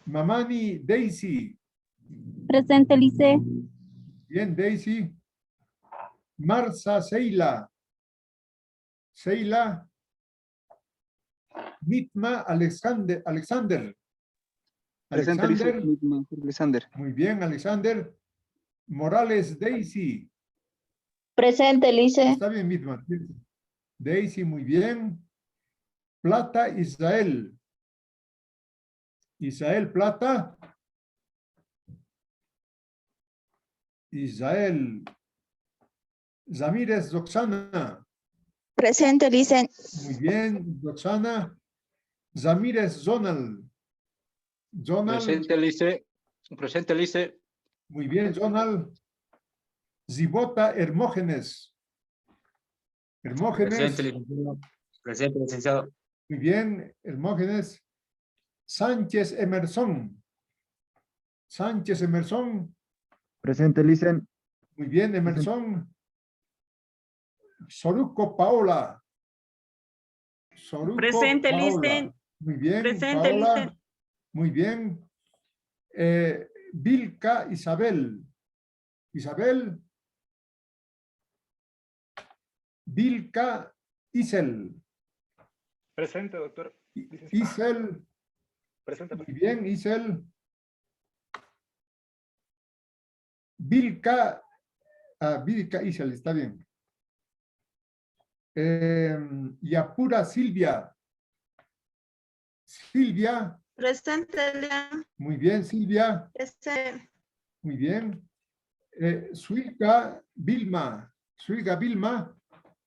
Mamani Daisy. Presente, Lice. Bien, Daisy. Marza Seila. Seila. Mitma Alexander. Presente, Lice. Alexander. Muy bien, Alexander. Morales Daisy. Presente, Lice. Está bien, Mitma. Daisy, muy bien. Plata Israel. Israel Plata. Israel. Zamírez Roxana. Presente, Licen. Muy bien, Roxana. Zamírez Zonal. Zonal. Presente, Lice. Presente, Lice. Muy bien, Zonal. Zibota Hermógenes. Hermógenes. Presente, licenciado. Presente, licenciado. Muy bien, Hermógenes. Sánchez Emerson. Sánchez Emerson. Presente, Licen. Muy bien, Emerson. Soruco Paola. Soruco Presente, Paola. Licen. Muy bien, Presente, Paola. Licen. Muy bien. Vilca Isabel. Isabel. Vilca Isel. Presente, doctor. Isel. Presente. Muy bien, Isel. Vilca. Vilca Isel, está bien. Yapura Silvia. Silvia. Presente, León. Muy bien, Silvia. Presente. Muy bien. Suica Vilma. Suica Vilma.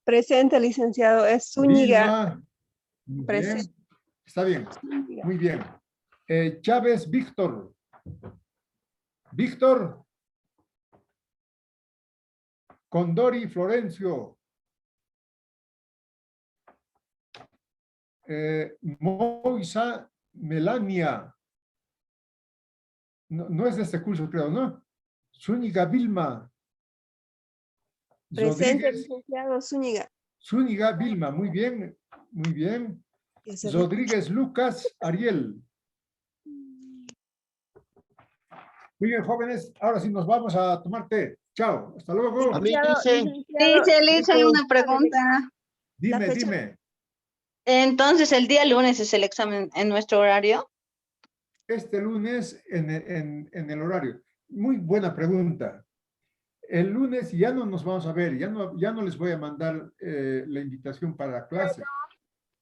Presente, licenciado. Es Zúñiga. Vilma. Muy bien. Presente. Está bien. Muy bien. Chávez Víctor. Víctor. Condori Florencio. Moisa Melania. No es de este curso, creo, ¿no? Zúñiga Vilma. Presente, Rodríguez, licenciado Zúñiga. Zúñiga Vilma, muy bien, muy bien. Rodríguez Lucas Ariel. Muy bien, jóvenes, ahora sí nos vamos a tomar té. Chao, hasta luego. A mí Lice, una pregunta. Dime. Entonces, ¿el día lunes es el examen en nuestro horario? Este lunes en el horario. Muy buena pregunta. El lunes ya no nos vamos a ver, ya no les voy a mandar la invitación para la clase.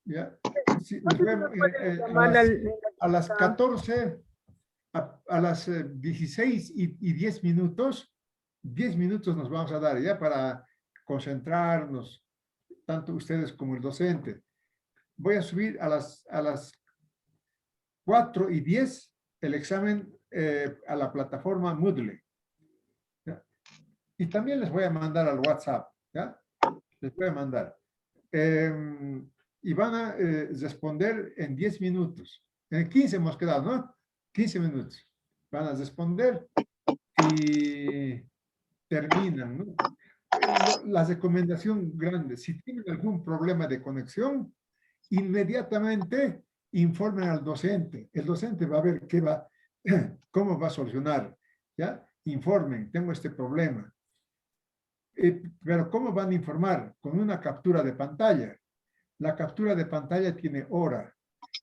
¿Ya? Sí, les voy a las 14, a las 16 y 10 minutos nos vamos a dar ya para concentrarnos, tanto ustedes como el docente. Voy a subir a las 4:10 el examen a la plataforma Moodle. ¿Ya? Y también les voy a mandar al WhatsApp. ¿Ya? Les voy a mandar. Y van a responder en 10 minutos. En 15 hemos quedado, ¿no? 15 minutos. Van a responder y terminan, ¿no? La recomendación grande, si tienen algún problema de conexión, inmediatamente informen al docente. El docente va a ver qué va ¿Cómo va a solucionar? ¿Ya? Informen, tengo este problema. Pero ¿cómo van a informar? Con una captura de pantalla. La captura de pantalla tiene hora,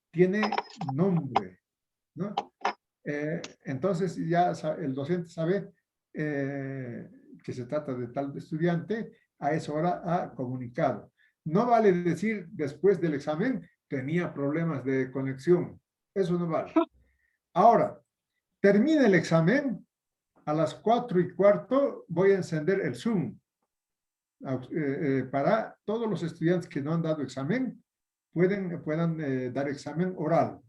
tiene nombre, ¿no? Entonces ya el docente sabe que se trata de tal estudiante, a esa hora ha comunicado. No vale decir después del examen tenía problemas de conexión. Eso no vale. Ahora, termina el examen, a las 4:15 voy a encender el Zoom. Para todos los estudiantes que no han dado examen, puedan dar examen oral.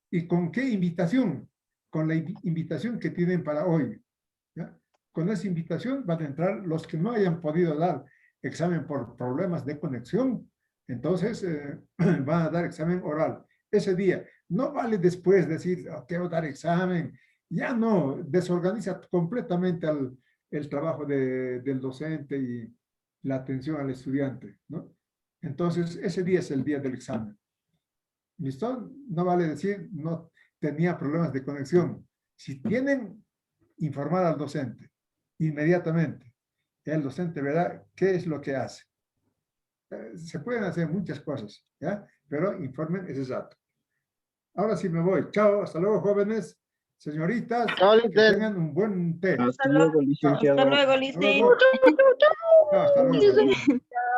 ¿Y con qué invitación? Con la invitación que tienen para hoy. ¿Ya? Con esa invitación van a entrar los que no hayan podido dar examen por problemas de conexión. Entonces, van a dar examen oral. Ese día, no vale después decir, oh, quiero dar examen. Ya no, desorganiza completamente el trabajo del docente y la atención al estudiante, ¿no? Entonces, ese día es el día del examen. ¿Listo? No vale decir, no tenía problemas de conexión. Si tienen, informar al docente inmediatamente. El docente verá qué es lo que hace. Se pueden hacer muchas cosas, ¿ya? Pero informen ese dato. Ahora sí me voy. Chao, hasta luego, jóvenes, señoritas. Que tengan un buen té. Hasta luego, licenciado. Hasta luego, Hasta Licen. luego. Chao, hasta luego.